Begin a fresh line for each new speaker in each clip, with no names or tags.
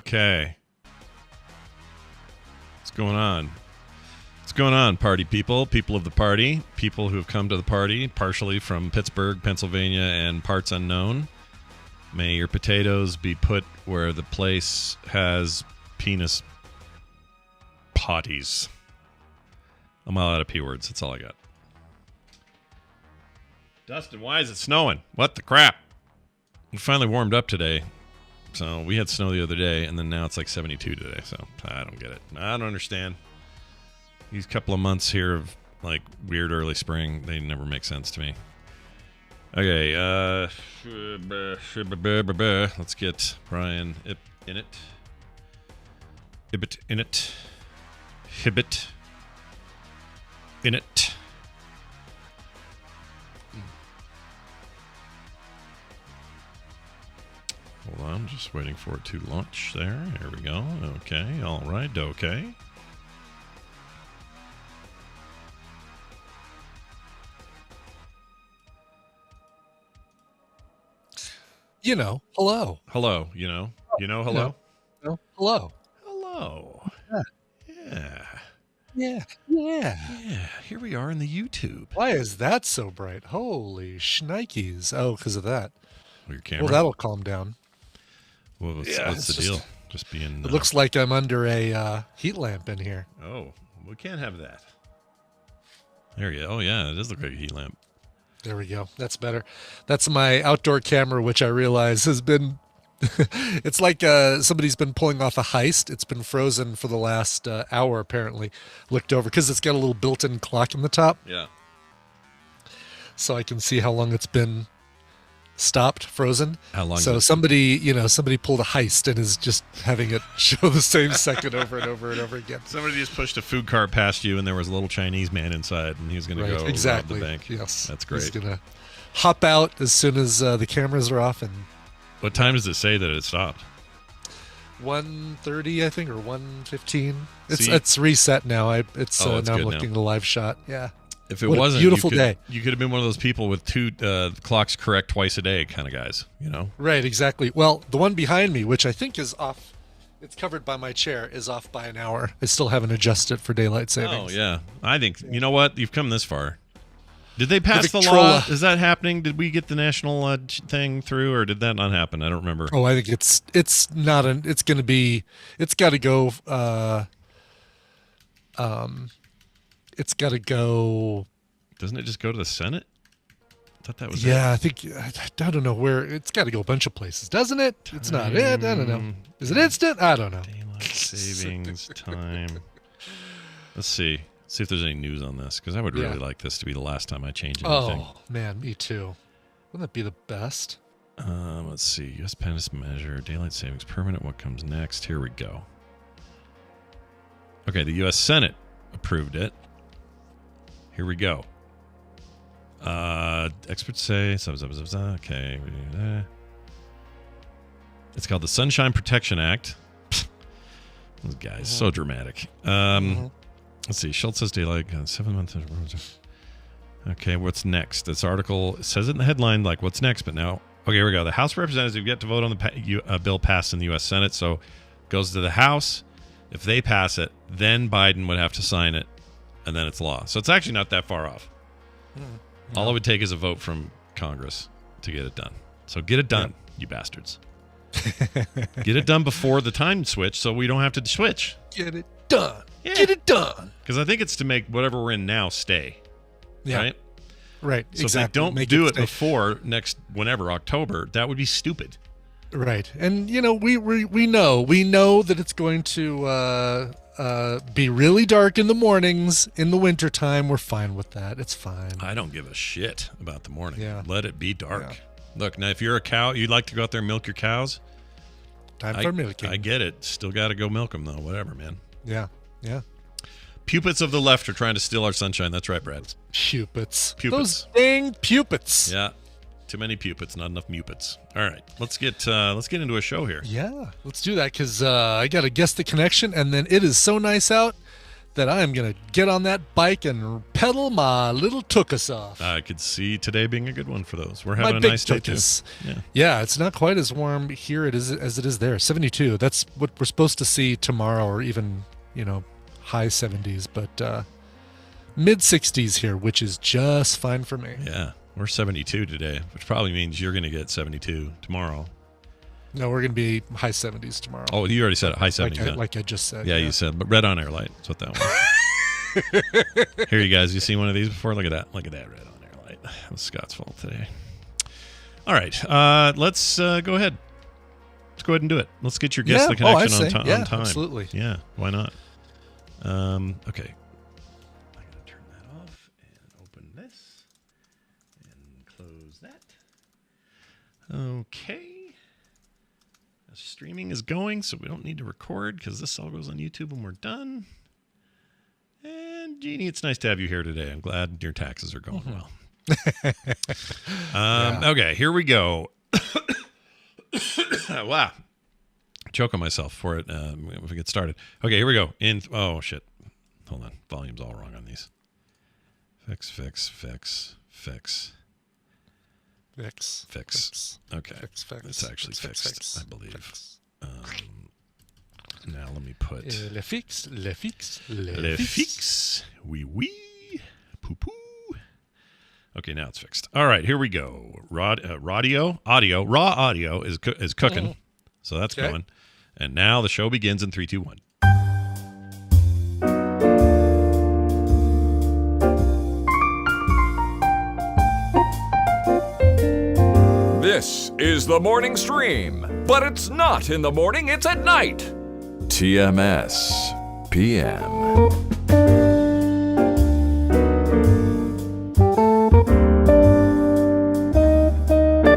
Okay. What's going on? What's going on, party people? People of the party. People who have come to the party, partially from Pittsburgh, Pennsylvania, and parts unknown. May your potatoes be put where the place has penis potties. I'm all out of P words. That's all I got. Dustin, why is it snowing? What the crap? It finally warmed up today. So we had snow the other day, and then now it's like 72 today. So I don't get it. I don't understand. These couple of months here of like weird early spring, they never make sense to me. Okay, let's get Brian in it. Hibbit in it. Hibbit in it. Hold on, just waiting for it to launch there. Here we go. Okay, all right, okay.
Hello.
Hello, hello?
No, hello.
Hello.
Yeah.
Yeah.
Yeah.
Here we are in the YouTube.
Why is that so bright? Holy shnikes. Oh, because of that.
Your camera?
Well, that'll calm down.
Well, what's the deal? Just being...
It looks like I'm under a heat lamp in here.
Oh, we can't have that. There you go. Oh, yeah, it does look like a heat lamp.
There we go. That's better. That's my outdoor camera, which I realize has been... it's like somebody's been pulling off a heist. It's been frozen for the last hour, apparently. Looked over, because it's got a little built-in clock in the top.
Yeah.
So I can see how long it's been stopped, frozen.
How long?
So somebody pulled a heist and is just having it show the same second over and over and over again.
Somebody just pushed a food cart past you, and there was a little Chinese man inside, and he was going to go rob the bank.
Yes,
that's great.
He's going to hop out as soon as the cameras are off. And
what time does it say that it stopped?
1:30, I think, or 1:15. It's reset now. It's now I'm looking at a live shot. Yeah.
If it wasn't,
beautiful day.
You could have been one of those people with two clocks correct twice a day kind of guys,
Right, exactly. Well, the one behind me, which I think is off, it's covered by my chair, is off by an hour. I still haven't adjusted for daylight savings.
Oh, yeah. I think, you know what? You've come this far. Did they pass the law? Is that happening? Did we get the national thing through, or did that not happen? I don't remember.
Oh, I think it's not it's going to be, it's got to go, it's got to go.
Doesn't it just go to the Senate? I thought that was
I think, I don't know where. It's got to go a bunch of places, doesn't it? It's not it. I don't know. Is it instant? I don't know.
Daylight savings time. Let's see. See if there's any news on this, because I would really like this to be the last time I change anything.
Oh, man, me too. Wouldn't that be the best?
Let's see. U.S. Penance measure, daylight savings permanent. What comes next? Here we go. Okay, the U.S. Senate approved it. Here we go. Experts say... Okay. It's called the Sunshine Protection Act. Those guys, so dramatic. Let's see. Schultz says daylight 7 months. Okay, what's next? This article says it in the headline, like, what's next? But now, okay, here we go. The House of Representatives have yet to vote on the bill passed in the U.S. Senate, so it goes to the House. If they pass it, then Biden would have to sign it, and then it's law. So it's actually not that far off. All it would take is a vote from Congress to get it done. So get it done, you bastards. Get it done before the time switch so we don't have to switch.
Get it done.
Yeah.
Get it done.
Because I think it's to make whatever we're in now stay.
Yeah.
Right?
Right.
So
exactly.
if they don't do it before next, whenever, October, that would be stupid.
Right. And, we know that it's going to be really dark in the mornings in the wintertime. We're fine with that. It's fine.
I don't give a shit about the morning.
Yeah.
Let it be dark.
Yeah.
Look, now if you're a cow, you'd like to go out there and milk your cows.
Time for milking.
I get it. Still got to go milk them, though. Whatever, man.
Yeah. Yeah.
Puppets of the left are trying to steal our sunshine. That's right, Brad.
Puppets.
Puppets.
Those dang puppets.
Yeah. Too many puppets, not enough mupets. All right. Let's get into a show here.
Yeah. Let's do that, because I got to guess the connection, and then it is so nice out that I'm going to get on that bike and pedal my little tuchus off.
I could see today being a good one for those. We're
My
having a
big
nice day too.
tuchus.
Yeah.
Yeah, it's not quite as warm here as it is there. 72. That's what we're supposed to see tomorrow, or even, high 70s, but mid 60s here, which is just fine for me.
Yeah. We're 72 today, which probably means you're going to get 72 tomorrow.
No, we're going to be high 70s tomorrow.
Oh, you already said it. High 70s.
Like I just said.
Yeah, you said. But red on air light. That's what that was. Here, you guys. You seen one of these before? Look at that. Look at that red on air light. It was Scott's fault today. All right. Let's go ahead. Let's go ahead and do it. Let's get your guest the connection on time.
Absolutely.
Yeah, why not? Okay. I got to turn that off and open this and close that. Okay. Streaming is going, so we don't need to record because this all goes on YouTube when we're done. And Jeannie, it's nice to have you here today. I'm glad your taxes are going well. Okay, here we go. Wow. Choke on myself for it if we get started. Okay, here we go. Oh, shit. Hold on. Volume's all wrong on these. Fix. Okay. It's actually fixed, I believe. Now let me put...
Le fixe.
Oui. Poo-poo. Okay, now it's fixed. All right, here we go. Raw audio is cooking. So that's going. And now the show begins in 3, 2, 1.
This is the morning stream, but it's not in the morning, it's at night. TMSPM.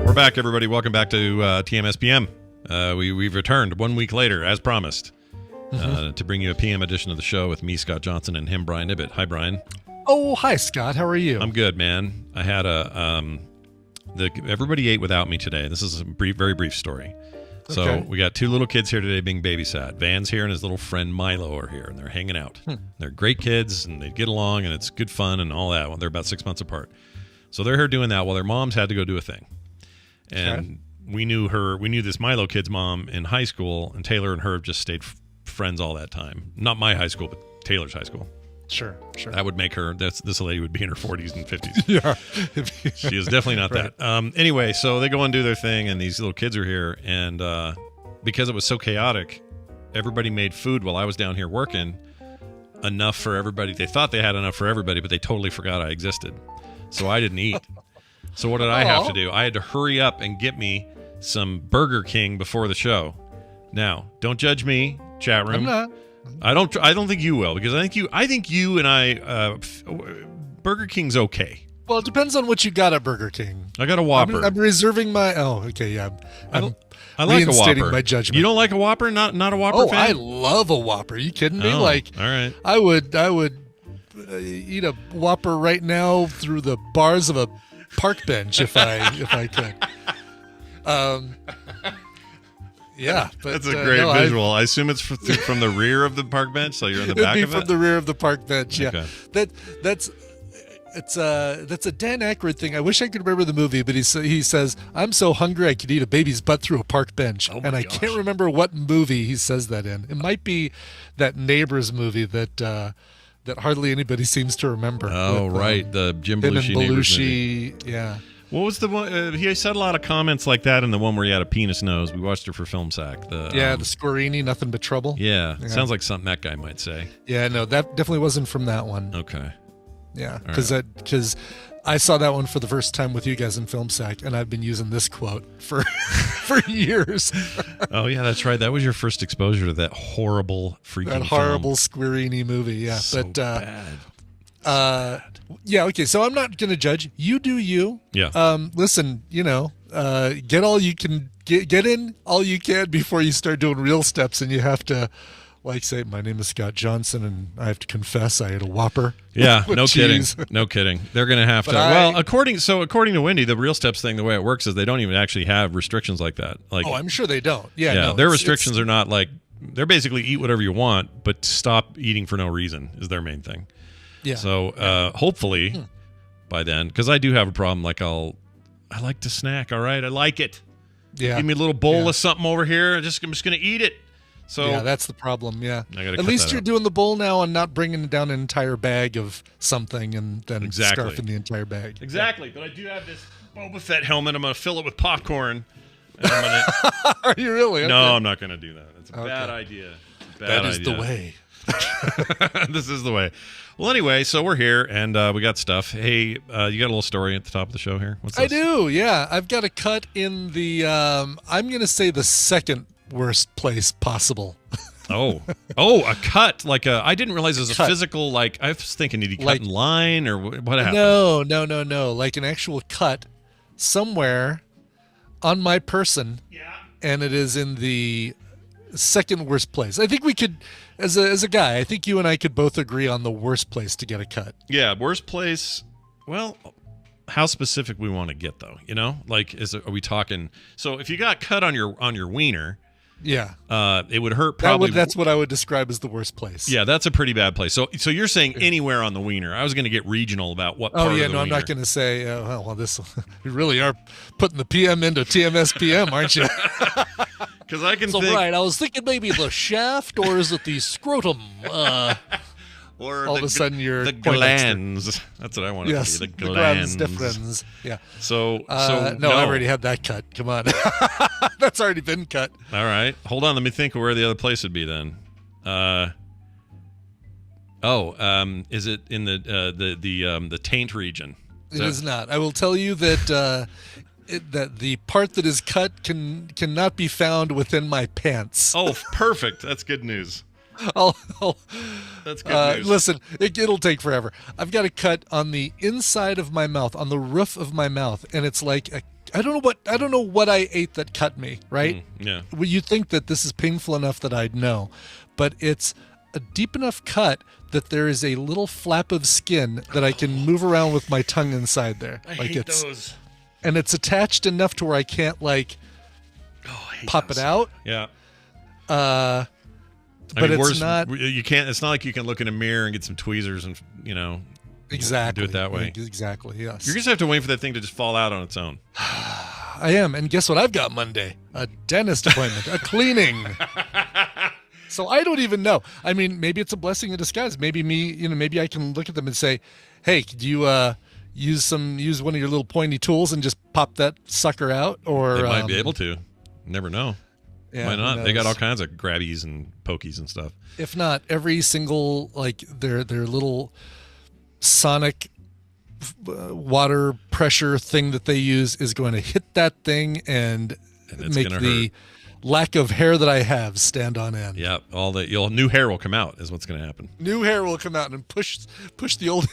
We're back, everybody. Welcome back to TMSPM. We've returned 1 week later, as promised, to bring you a PM edition of the show with me, Scott Johnson, and him, Brian Ibbett. Hi, Brian.
Oh, hi, Scott. How are you?
I'm good, man. I had everybody ate without me today. This is a very brief story. So we got 2 little kids here today being babysat. Van's here and his little friend Milo are here, and they're hanging out. They're great kids, and they get along, and it's good fun and all that. Well, they're about 6 months apart. So they're here doing that while their moms had to go do a thing. And we knew this Milo kid's mom in high school, and Taylor and her have just stayed friends all that time. Not my high school, but Taylor's high school.
Sure.
That would make her, this lady would be in her 40s and 50s.
Yeah.
She is definitely not that. Anyway, so they go and do their thing, and these little kids are here. And because it was so chaotic, everybody made food while I was down here working, enough for everybody. They thought they had enough for everybody, but they totally forgot I existed. So I didn't eat. So what did I have to do? I had to hurry up and get me some Burger King before the show. Now, don't judge me, chat room.
I'm not.
I don't think you will, because I think you and I Burger King's okay.
Well, it depends on what you got at Burger King.
I got a Whopper.
I'm reserving my. Oh, okay, yeah.
I like a Whopper.
My judgment.
You don't like a Whopper? Not a Whopper fan?
I love a Whopper. Are you kidding me?
Oh, all right.
I would eat a Whopper right now through the bars of a park bench if I could. Yeah, but
that's a great visual. I assume it's from the rear of the park bench, so you're in the back of it.
From the rear of the park bench. Yeah,
okay.
That's a Dan Aykroyd thing. I wish I could remember the movie, but he says, "I'm so hungry I could eat a baby's butt through a park bench," and I can't remember what movie he says that in. It might be that Neighbors movie that hardly anybody seems to remember.
Oh,
with,
right, the Jim Belushi Neighbors movie.
Yeah.
What was the one? He said a lot of comments like that in the one where he had a penis nose. We watched it for Film Sack. The
Scorini, Nothing But Trouble.
Yeah, sounds like something that guy might say.
Yeah, no, that definitely wasn't from that one.
Okay.
Yeah, because I saw that one for the first time with you guys in Film Sack, and I've been using this quote for years.
Oh yeah, that's right. That was your first exposure to that horrible freaking
Squirini movie. Yeah,
so bad.
Yeah, okay, so I'm not going to judge. You do you.
Yeah.
Listen, get all you can get in all you can before you start doing real steps, and you have to say, my name is Scott Johnson, and I have to confess I ate a Whopper.
Yeah,
with
no
cheese.
kidding. No kidding. They're going to have to. According to Wendy, the real steps thing, the way it works is they don't even actually have restrictions like that.
I'm sure they don't. Yeah,
their restrictions are not like they're basically eat whatever you want, but stop eating for no reason is their main thing.
Yeah.
So hopefully by then, because I do have a problem. Like I like to snack. All right, I like it.
Yeah.
Give me a little bowl of something over here. I'm just gonna eat it. So
yeah, that's the problem. Yeah.
At
least you're doing the bowl now and not bringing down an entire bag of something and then scarfing the entire bag.
Exactly. Yeah. But I do have this Boba Fett helmet. I'm gonna fill it with popcorn. And I'm gonna...
Are you really?
No, I'm not gonna do that. It's a bad idea.
That is the way.
This is the way. Well, anyway, so we're here and we got stuff. Hey, you got a little story at the top of the show here? What's this?
I do, yeah. I've got a cut in the, I'm going to say the second worst place possible.
Oh, a cut. I didn't realize it was a physical, I was thinking, did he cut in line or what happened?
No. Like an actual cut somewhere on my person. Yeah. And it is in the second worst place. I think we could, as a guy, I think you and I could both agree on the worst place to get a cut.
Yeah, worst place. Well, how specific we want to get though, are we talking? So if you got cut on your wiener,
yeah,
it would hurt probably.
That's what I would describe as the worst place.
Yeah, that's a pretty bad place. So you're saying anywhere on the wiener? I was going to get regional about what. Part of the wiener.
I'm not going to say. This you really are putting the PM into TMSPM, aren't you?
Because I can.
Right, I was thinking maybe the shaft, or is it the scrotum?
Or
all of a sudden you're
the glands. That's what I want to be. The glands.
The glands. Yeah.
So
no, I already had that cut. Come on. That's already been cut.
All right. Hold on. Let me think of where the other place would be then. Is it in the taint region?
It is not. I will tell you that that the part that is cut cannot be found within my pants.
Oh, perfect. That's good news.
That's good news. Listen, it'll take forever. I've got a cut on the inside of my mouth, on the roof of my mouth, and it's like I don't know what I ate that cut me. Right?
Yeah.
Well, you think that this is painful enough that I'd know, but it's a deep enough cut that there is a little flap of skin that I can move around with my tongue inside there.
I hate those.
And it's attached enough to where I can't pop it out.
Yeah.
But it's not.
You can't. It's not like you can look in a mirror and get some tweezers and
exactly
do it that way.
Exactly. Yes.
You're just have to wait for that thing to just fall out on its own.
I am, and guess what? I've got Monday: a dentist appointment, a cleaning. So I don't even know. I mean, maybe it's a blessing in disguise. Maybe maybe I can look at them and say, "Hey, could you use one of your little pointy tools and just pop that sucker out?" Or
they might be able to. Never know.
Yeah,
why not? They got all kinds of grabbies and pokies and stuff.
If not, every single their little sonic water pressure thing that they use is going to hit that thing and make the lack of hair that I have stand on end.
Yeah, new hair will come out is what's going to happen.
New hair will come out and push the old.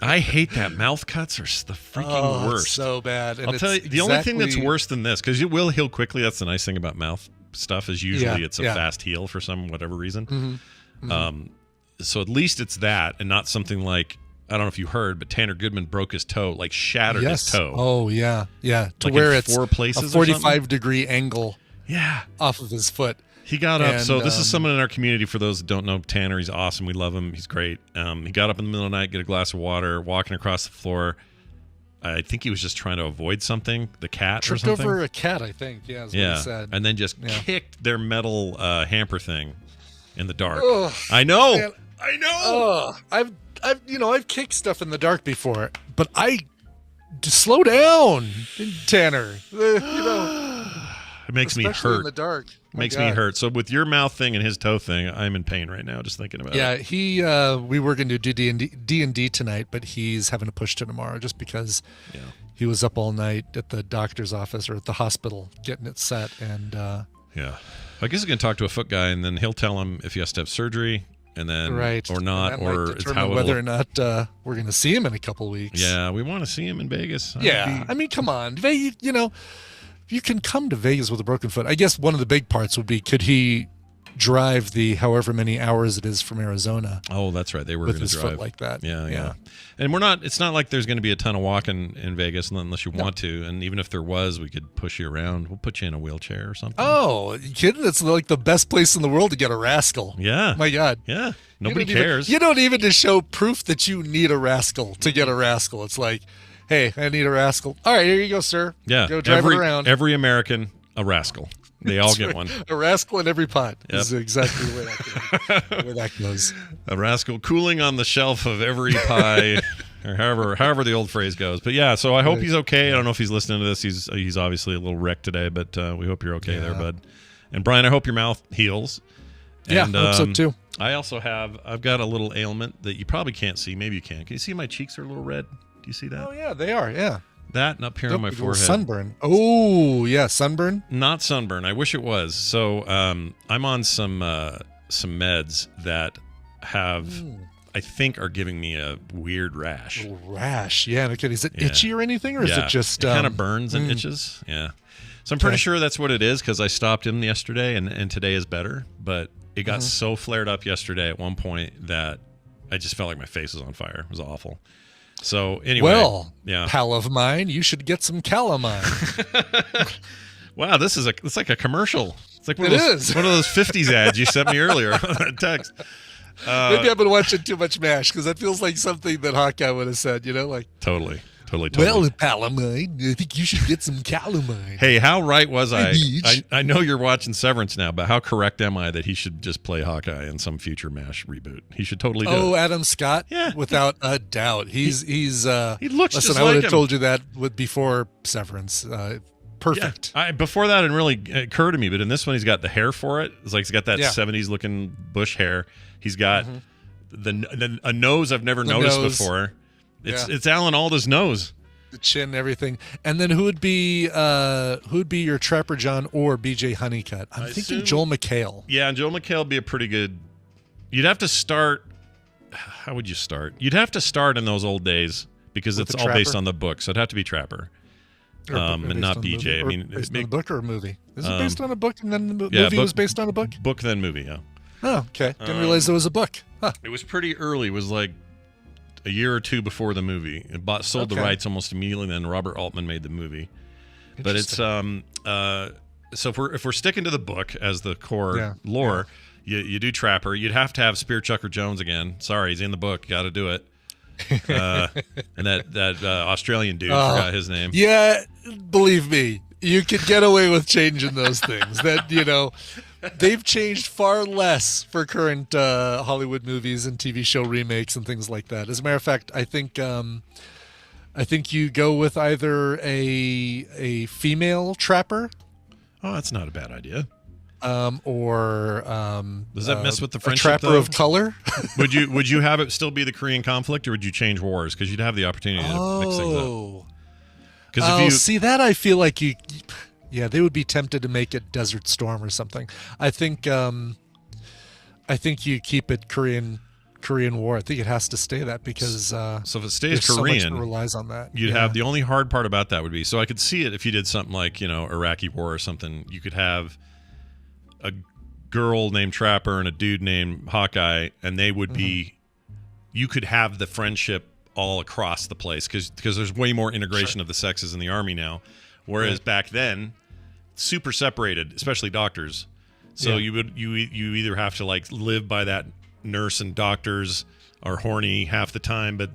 I hate that. Mouth cuts are the freaking worst.
It's so bad. And
I'll tell you, the only thing that's worse than this, because it will heal quickly. That's the nice thing about mouth stuff is usually it's a fast heal for whatever reason.
Mm-hmm. Mm-hmm.
So at least it's that, and not something like, I don't know if you heard, but Tanner Goodman broke his toe, shattered his toe.
Oh yeah. To where it's
4 places,
a 45-degree angle.
Yeah,
off of his foot.
He got up. So this is someone in our community. For those that don't know Tanner, he's awesome. We love him. He's great. He got up in the middle of the night, get a glass of water, walking across the floor. I think he was just trying to avoid something, the cat
Tripped
or something.
over a cat, I think. Yeah, is what he said.
And then just kicked their metal hamper thing in the dark.
Ugh,
I know.
Man.
I know.
I've kicked stuff in the dark before, but slow down, Tanner.
It makes me hurt.
Especially in the dark.
Makes me hurt. So with your mouth thing and his toe thing, I'm in pain right now just thinking about it.
Yeah, we were going to do D&D tonight, but he's having to push to tomorrow just because he was up all night at the doctor's office or at the hospital getting it set. And I
guess he's going to talk to a foot guy, and then he'll tell him if he has to have surgery, and then or not, or it's how
whether or not we're going to see him in a couple weeks.
Yeah, we want to see him in Vegas.
I mean, come on, you can come to Vegas with a broken foot. I guess one of the big parts would be, could he drive the however many hours it is from Arizona.
Oh, that's right. They were
with
going to
his
drive
foot like that.
Yeah. And we're not. It's not like there's going to be a ton of walking in Vegas unless you want to. And even if there was, we could push you around. We'll put you in a wheelchair or something.
Oh, you kidding? It's like the best place in the world to get a rascal.
Yeah.
My God.
Yeah. Nobody cares.
You don't even to show proof that you need a rascal to get a rascal. It's like, hey, I need a rascal. All right, here you go, sir.
Yeah.
Go drive it around.
Every American, a rascal. They all get one.
A rascal in every pot is exactly the way that goes.
A rascal cooling on the shelf of every pie, or however the old phrase goes. But yeah, so I hope he's okay. I don't know if he's listening to this. He's obviously a little wrecked today, but we hope you're okay there, bud. And Brian, I hope your mouth heals. And,
I hope so too.
I've got a little ailment that you probably can't see. Maybe you can. Can you see my cheeks are a little red? Do you see that?
Oh yeah, they are. Yeah.
That and up here on my forehead.
Sunburn. Oh, yeah, sunburn.
Not sunburn. I wish it was. So I'm on some meds that have, I think, are giving me a weird rash.
Rash. Yeah. Okay. Is it itchy or anything, or is it just
it kind of burns and itches? Yeah. So I'm pretty sure that's what it is because I stopped him yesterday and today is better. But it got so flared up yesterday at one point that I just felt like my face was on fire. It was awful. So anyway,
pal of mine, you should get some calamine.
Wow, it's like a commercial. It's like one of those 50s ads you sent me earlier on that text.
Maybe I've been watching too much MASH because that feels like something that Hawkeye would have said. Like
totally.
Well, pal of mine, I think you should get some calamine.
Hey, how right was I? I know you're watching Severance now, but how correct am I that he should just play Hawkeye in some future MASH reboot? He should totally do it.
Oh, Adam Scott? Yeah. Without a doubt. He looks
listen,
just I would have told you that before Severance. Perfect.
Yeah, before that, it didn't really occur to me, but in this one, he's got the hair for it. It's like he's got that 70s looking bush hair. He's got a nose I've never noticed before. It's Alan Alda's nose.
The chin, everything. And then who would be your Trapper John or BJ Honeycutt? I'm thinking Joel McHale.
Yeah, and Joel McHale would be a pretty good. You'd have to start. How would you start? You'd have to start in those old days because it's all based on the book. So it'd have to be Trapper, and not BJ. I mean,
based on a book or a movie? Is it based on a book and then the movie was based on a book?
Book then movie. Yeah.
Oh, okay. Didn't realize there was a book. Huh.
It was pretty early. It was like a year or two before the movie. It sold the rights almost immediately. Then Robert Altman made the movie. But it's so if we're sticking to the book as the core lore, you do Trapper. You'd have to have Spear Chucker Jones again. Sorry, he's in the book. Got to do it. And that Australian dude, forgot his name.
Yeah, believe me, you could get away with changing those things. That they've changed far less for current Hollywood movies and TV show remakes and things like that. As a matter of fact, I think you go with either a female Trapper.
Oh, that's not a bad idea.
Or
does that mess with the friendship?
A Trapper of color.
would you have it still be the Korean conflict, or would you change wars? Because you'd have the opportunity to mix things up.
Because if you see that, I feel like they would be tempted to make it Desert Storm or something. I think you keep it Korean War. I think it has to stay that because
so if it stays
Korean,
so much
that relies on that.
You'd have the only hard part about that would be so I could see it if you did something like Iraqi War or something. You could have a girl named Trapper and a dude named Hawkeye, and they would be. You could have the friendship all across the place because there's way more integration of the sexes in the army now, whereas back then, super separated, especially doctors. So you either have to like live by that nurse and doctors are horny half the time, but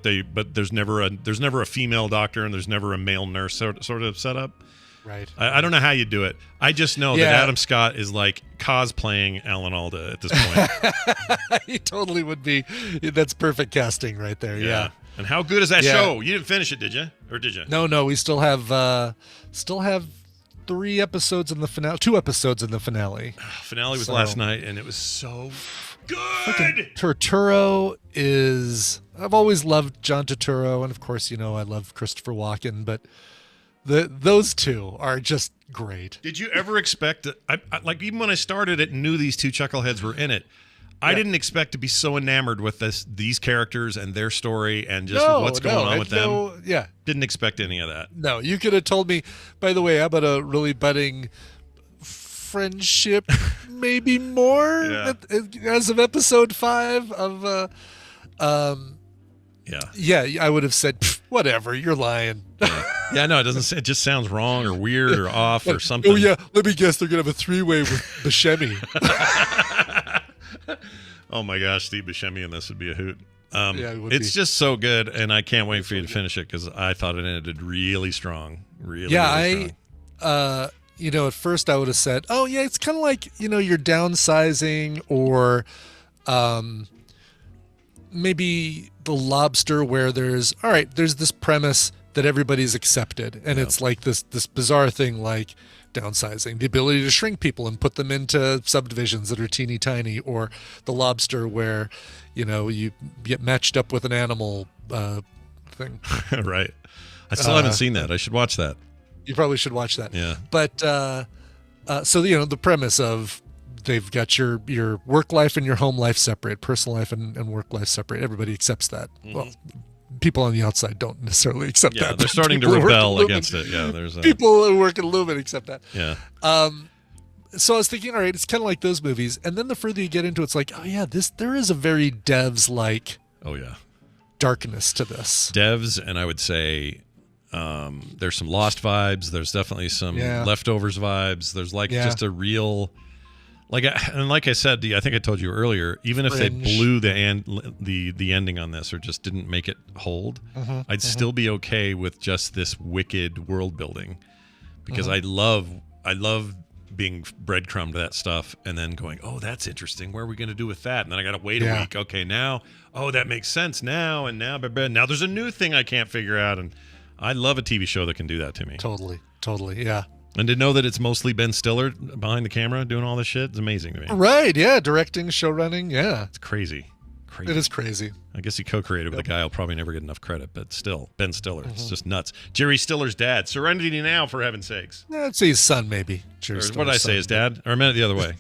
there's never a female doctor and there's never a male nurse sort of setup.
Right.
I don't know how you do it. I just know that Adam Scott is like cosplaying Alan Alda at this point.
He totally would be. That's perfect casting right there. Yeah.
And how good is that show? You didn't finish it, did you? Or did you?
No. We still have 3 episodes in the finale. 2 episodes in the finale.
Finale was last night, and it was so good.
Turturro is. I've always loved John Turturro, and of course, I love Christopher Walken, but. Those two are just great.
Did you ever expect like even when I started it and knew these two chuckleheads were in it, I didn't expect to be so enamored with these characters and their story and just what's going on with them. Didn't expect any of that.
No, you could have told me, by the way, how about a really budding friendship, maybe more
Yeah.
as of episode 5 of
Yeah.
I would have said, whatever, you're lying.
Yeah, no, it just sounds wrong or weird or off or something.
Oh yeah, let me guess, they're gonna have a 3-way with Buscemi.
Oh my gosh, Steve Buscemi in this would be a hoot.
It would
it's
be.
just so good, and I can't wait for you to finish it because I thought it ended really strong. Really strong.
At first I would have said, oh yeah, it's kind of like, you're downsizing, or maybe The Lobster, where there's this premise that everybody's accepted, and it's like this bizarre thing like downsizing, the ability to shrink people and put them into subdivisions that are teeny tiny, or The Lobster, where you get matched up with an animal thing.
Right. I still haven't seen that. I should watch that.
You probably should watch that.
Yeah.
But so the premise of they've got your work life and your home life separate, personal life and work life separate. Everybody accepts that.
Mm-hmm.
Well, people on the outside don't necessarily accept that.
Yeah, they're starting to
People who work
rebel
at
against it. Yeah, there's
people who work at Lumen accept that.
Yeah.
So I was thinking, all right, it's kind of like those movies, and then the further you get into it, it's like, oh yeah, there is a very Devs like.
Oh yeah.
Darkness to this.
Devs, and I would say there's some Lost vibes. There's definitely some Leftovers vibes. There's just a real, like I said, I think I told you earlier, even if they blew the ending on this or just didn't make it hold, I'd still be okay with just this wicked world building, because I love being breadcrumbed to that stuff and then going, oh, that's interesting. What are we going to do with that? And then I got to wait a week. Okay, now, that makes sense now. And now there's a new thing I can't figure out. And I love a TV show that can do that to me.
Totally. Yeah.
And to know that it's mostly Ben Stiller behind the camera doing all this shit is amazing to me.
Right. Yeah. Directing, show running. Yeah.
It's crazy.
It is crazy.
I guess he co-created with a guy who'll probably never get enough credit, but still, Ben Stiller. It's just nuts. Jerry Stiller's dad. Serenity Now, for heaven's sakes.
I'd say his son, maybe.
What did I say, his dad? Or I meant it the other way.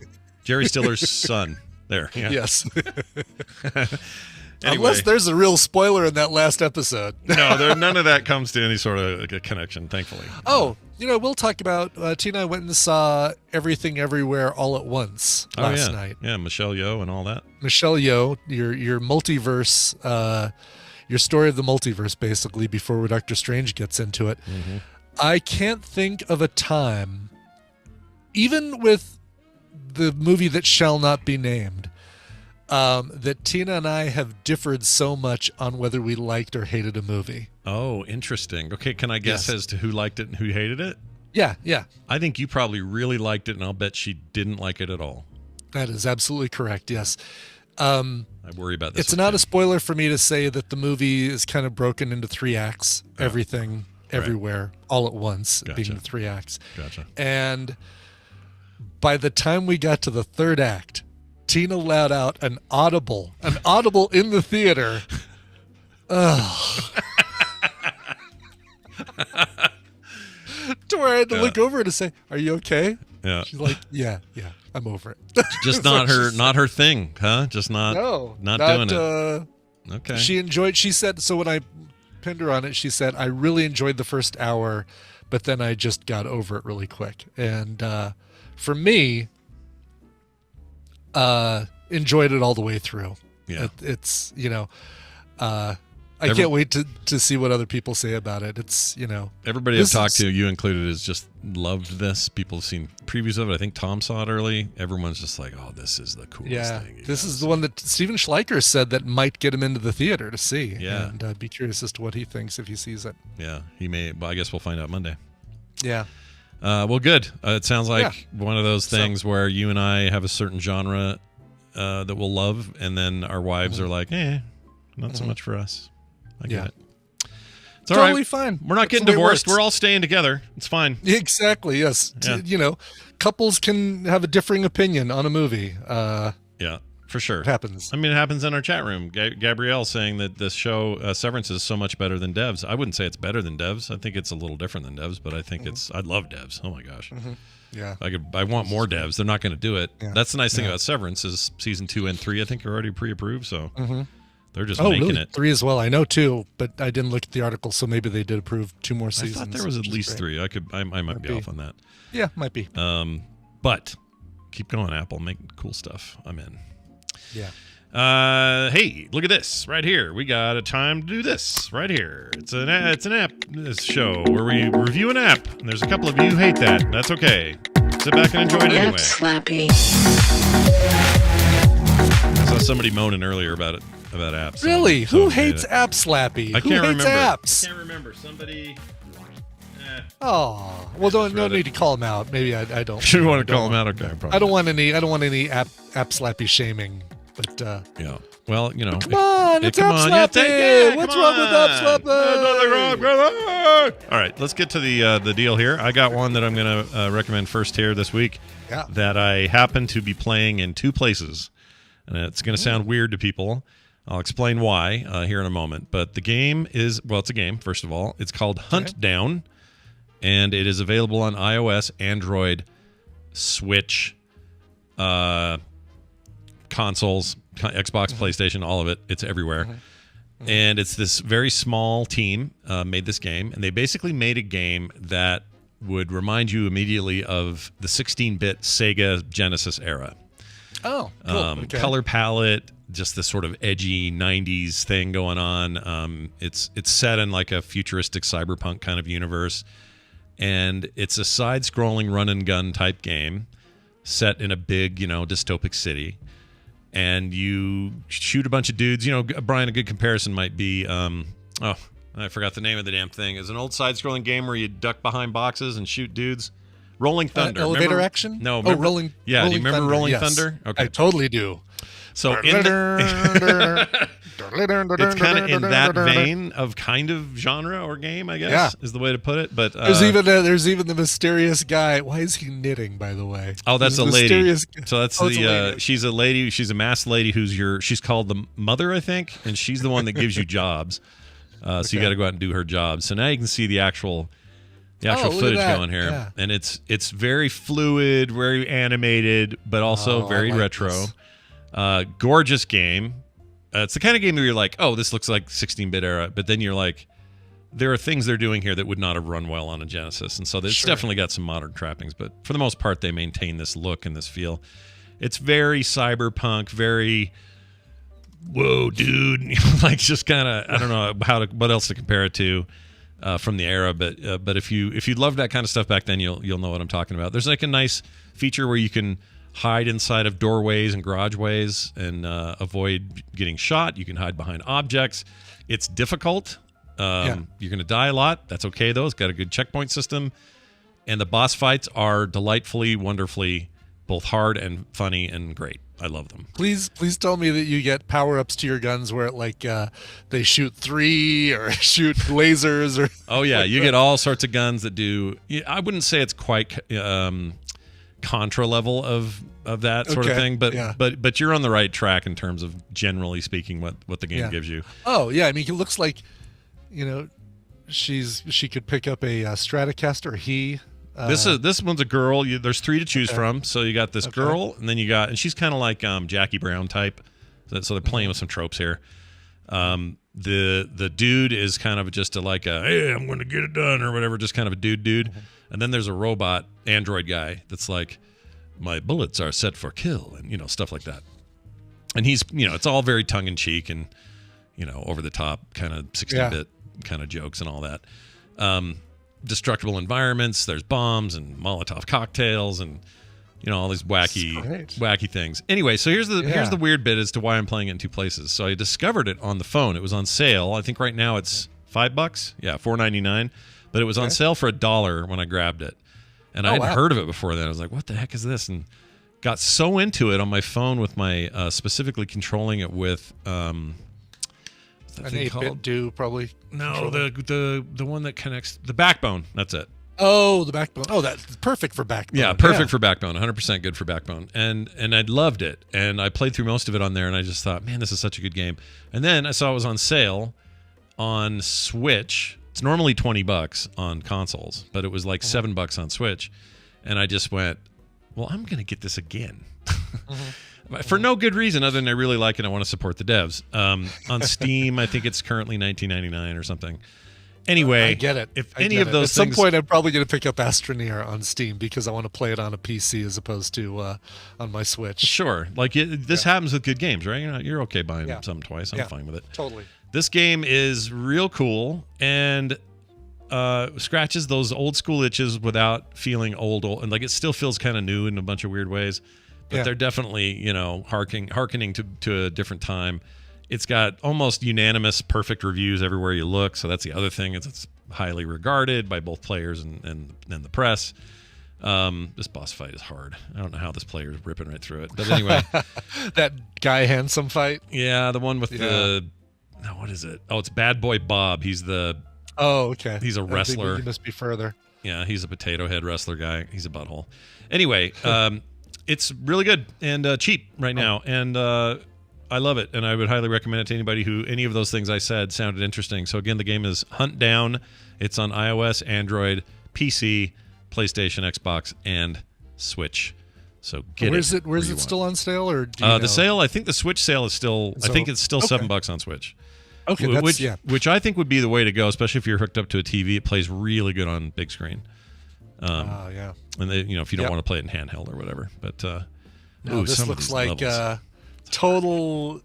Jerry Stiller's son. There. Yeah.
Yes.
Anyway,
unless there's a real spoiler in that last episode.
No, none of that comes to any sort of a connection, thankfully.
Oh, we'll talk about, Tina and I went and saw Everything Everywhere All at Once last night.
Yeah, Michelle Yeoh and all that.
Michelle Yeoh, your multiverse, your story of the multiverse, basically, before Doctor Strange gets into it. Mm-hmm. I can't think of a time, even with the movie that shall not be named, that Tina and I have differed so much on whether we liked or hated a movie.
Oh, interesting. Okay, can I guess as to who liked it and who hated it?
Yeah.
I think you probably really liked it, and I'll bet she didn't like it at all.
That is absolutely correct, yes.
I worry about this.
It's not a spoiler for me to say that the movie is kind of broken into 3 acts. Everything, Everywhere, All at Once, being the 3 acts.
Gotcha.
And by the time we got to the 3rd act, Tina let out an audible in the theater. Ugh. To where I had to look over to say, "Are you okay?"
Yeah.
She's like, "Yeah, I'm over it."
Just not her thing, huh? Just not doing it. Okay.
She enjoyed. She said so when I pinned her on it. She said, "I really enjoyed the first hour, but then I just got over it really quick." And for me, enjoyed it all the way through.
Yeah.
It's I can't wait to see what other people say about it. It's,
everybody I've talked to, you included, has just loved this. People have seen previews of it. I think Tom saw it early. Everyone's just like, oh, this is the coolest thing.
This is the one that Steven Schleicher said that might get him into the theater to see.
Yeah.
And I'd be curious as to what he thinks if he sees it.
Yeah, he may. Well, I guess we'll find out Monday.
Yeah.
Well, good. It sounds like one of those things where you and I have a certain genre that we'll love, and then our wives are like, not so much for us. I get it. It's
totally
all right.
Fine.
We're not getting divorced. We're all staying together. It's fine.
Exactly. Yes.
Yeah.
Couples can have a differing opinion on a movie.
Yeah, for sure.
It happens.
I mean, it happens in our chat room. Gabrielle saying that this show Severance is so much better than Devs. I wouldn't say it's better than Devs. I think it's a little different than Devs, but I think I love Devs. Oh my gosh.
Mm-hmm. Yeah.
I want more Devs. They're not going to do it.
Yeah.
That's the nice thing about Severance is season 2 and 3. I think are already pre-approved. So. They're just
making
really?
it. 3 as well. I know 2, but I didn't look at the article, so maybe they did approve 2 more seasons.
I thought there was at least 3. I might be off on that.
Yeah, might be.
But keep going, Apple. Make cool stuff. I'm in.
Yeah.
Hey, look at this right here. We got a time to do this right here. It's an app show where we review an app. And there's a couple of you who hate that. That's okay. Sit back and enjoy it anyway.
Slappy.
I saw somebody moaning earlier about apps.
Really? Who hates App Slappy?
I can't
Who hates
remember.
apps?
I can't remember. Somebody.
Oh, well, no need to call him out. Maybe I don't.
You want to call him out? Okay.
I don't want any app Slappy shaming. But
yeah. Well, you know.
come on, it's App Slappy. What's wrong with App Slappy?
All right, let's get to the deal here. I got one that I'm going to recommend first here this week.
Yeah.
That I happen to be playing in two places, and it's going to sound weird to people. I'll explain why here in a moment. But the game is it's a game. First of all, it's called Hunt Down, and it is available on iOS, Android, Switch, consoles, Xbox, PlayStation, all of it. It's everywhere. And it's this very small team made this game, and they basically made a game that would remind you immediately of the 16-bit Sega Genesis era.
Oh, cool. Okay.
Color palette, just this sort of edgy 90s thing going on. It's set in like a futuristic cyberpunk kind of universe, and it's a side-scrolling run-and-gun type game set in a big, dystopic city. And you shoot a bunch of dudes. Brian, a good comparison might be, I forgot the name of the damn thing. It's an old side-scrolling game where you duck behind boxes and shoot dudes. Rolling Thunder.
Elevator action?
No.
Rolling.
Yeah, do you remember
Thunder,
Rolling
yes.
Thunder? Okay.
I totally do.
So it's kind of in that vein of kind of genre or game, I guess, is the way to put it. But
there's even the mysterious guy. Why is he knitting, by the way?
Oh, that's
There's
a lady.
So
that's she's a lady. She's a masked lady she's called the mother, I think, and she's the one that gives you jobs. So you got to go out and do her job. So now you can see the actual footage going here, and it's very fluid, very animated, but also very retro. Gorgeous game. It's the kind of game where you're like, oh, this looks like 16-bit era, but then you're like, there are things they're doing here that would not have run well on a Genesis, and so it's definitely got some modern trappings, but for the most part, they maintain this look and this feel. It's very cyberpunk, very, whoa, dude, like just kind of, I don't know what else to compare it to from the era, but if you loved that kind of stuff back then, you'll know what I'm talking about. There's like a nice feature where you can hide inside of doorways and garageways and avoid getting shot. You can hide behind objects. It's difficult. You're going to die a lot. That's okay, though. It's got a good checkpoint system. And the boss fights are delightfully, wonderfully both hard and funny and great. I love them.
Please tell me that you get power-ups to your guns where they shoot 3 or shoot lasers or.
Oh, yeah. You get all sorts of guns that do. I wouldn't say it's quite Contra level of that sort of thing, but you're on the right track in terms of generally speaking what the game gives you.
Oh yeah, I mean it looks like she could pick up a Stratocaster. This one's
a girl. There's 3 to choose from. So you got this girl, and then and she's kind of like Jackie Brown type. So they're playing with some tropes here. The dude is kind of just hey, I'm going to get it done or whatever, just kind of a dude. And then there's a robot android guy that's like, my bullets are set for kill, and stuff like that. And he's it's all very tongue in cheek and over the top kind of 16-bit kind of jokes and all that. Destructible environments. There's bombs and Molotov cocktails and all these wacky things. Anyway, so here's the weird bit as to why I'm playing it in two places. So I discovered it on the phone. It was on sale. I think right now it's $5. Yeah, $4.99. But it was on sale for $1 when I grabbed it. And I hadn't heard of it before then. I was like, what the heck is this? And got so into it on my phone with my
specifically controlling it with an 8-bit do probably.
No, the one that connects the backbone. That's it.
Oh, the backbone. Oh, that's perfect for backbone.
Yeah, perfect for backbone. 100% good for backbone. And I loved it. And I played through most of it on there, and I just thought, man, this is such a good game. And then I saw it was on sale on Switch. It's normally $20 on consoles, but it was like $7 on Switch. And I just went, well, I'm going to get this again. For no good reason other than I really like it and I want to support the devs. On Steam, I think it's currently $19.99 or something. Anyway,
I get it.
If
I
any
get
of
it.
those
At
things,
some point, I'm probably going to pick up Astroneer on Steam because I want to play it on a PC as opposed to on my Switch.
sure. Like this happens with good games, right? You're okay buying something twice. I'm fine with it.
Totally.
This game is real cool and scratches those old school itches without feeling old, and like it still feels kind of new in a bunch of weird ways. But they're definitely, hearkening to a different time. It's got almost unanimous perfect reviews everywhere you look. So that's the other thing. It's highly regarded by both players and the press. This boss fight is hard. I don't know how this player is ripping right through it. But anyway.
That guy handsome fight?
Yeah, the one with what is it? Oh, it's Bad Boy Bob. He's
okay.
He's a wrestler.
He must be further.
Yeah, he's a potato head wrestler guy. He's a butthole. Anyway, it's really good and cheap right now. And I love it, and I would highly recommend it to anybody who any of those things I said sounded interesting. So again, the game is Hunt Down. It's on iOS, Android, PC, PlayStation, Xbox, and Switch. So get
Where's it still on sale, or
the sale? I think the Switch sale is still. I think it's still $7 on Switch.
Okay,
which I think would be the way to go, especially if you're hooked up to a TV. It plays really good on big screen.
Yeah.
And if you don't want to play it in handheld or whatever, but
this looks like total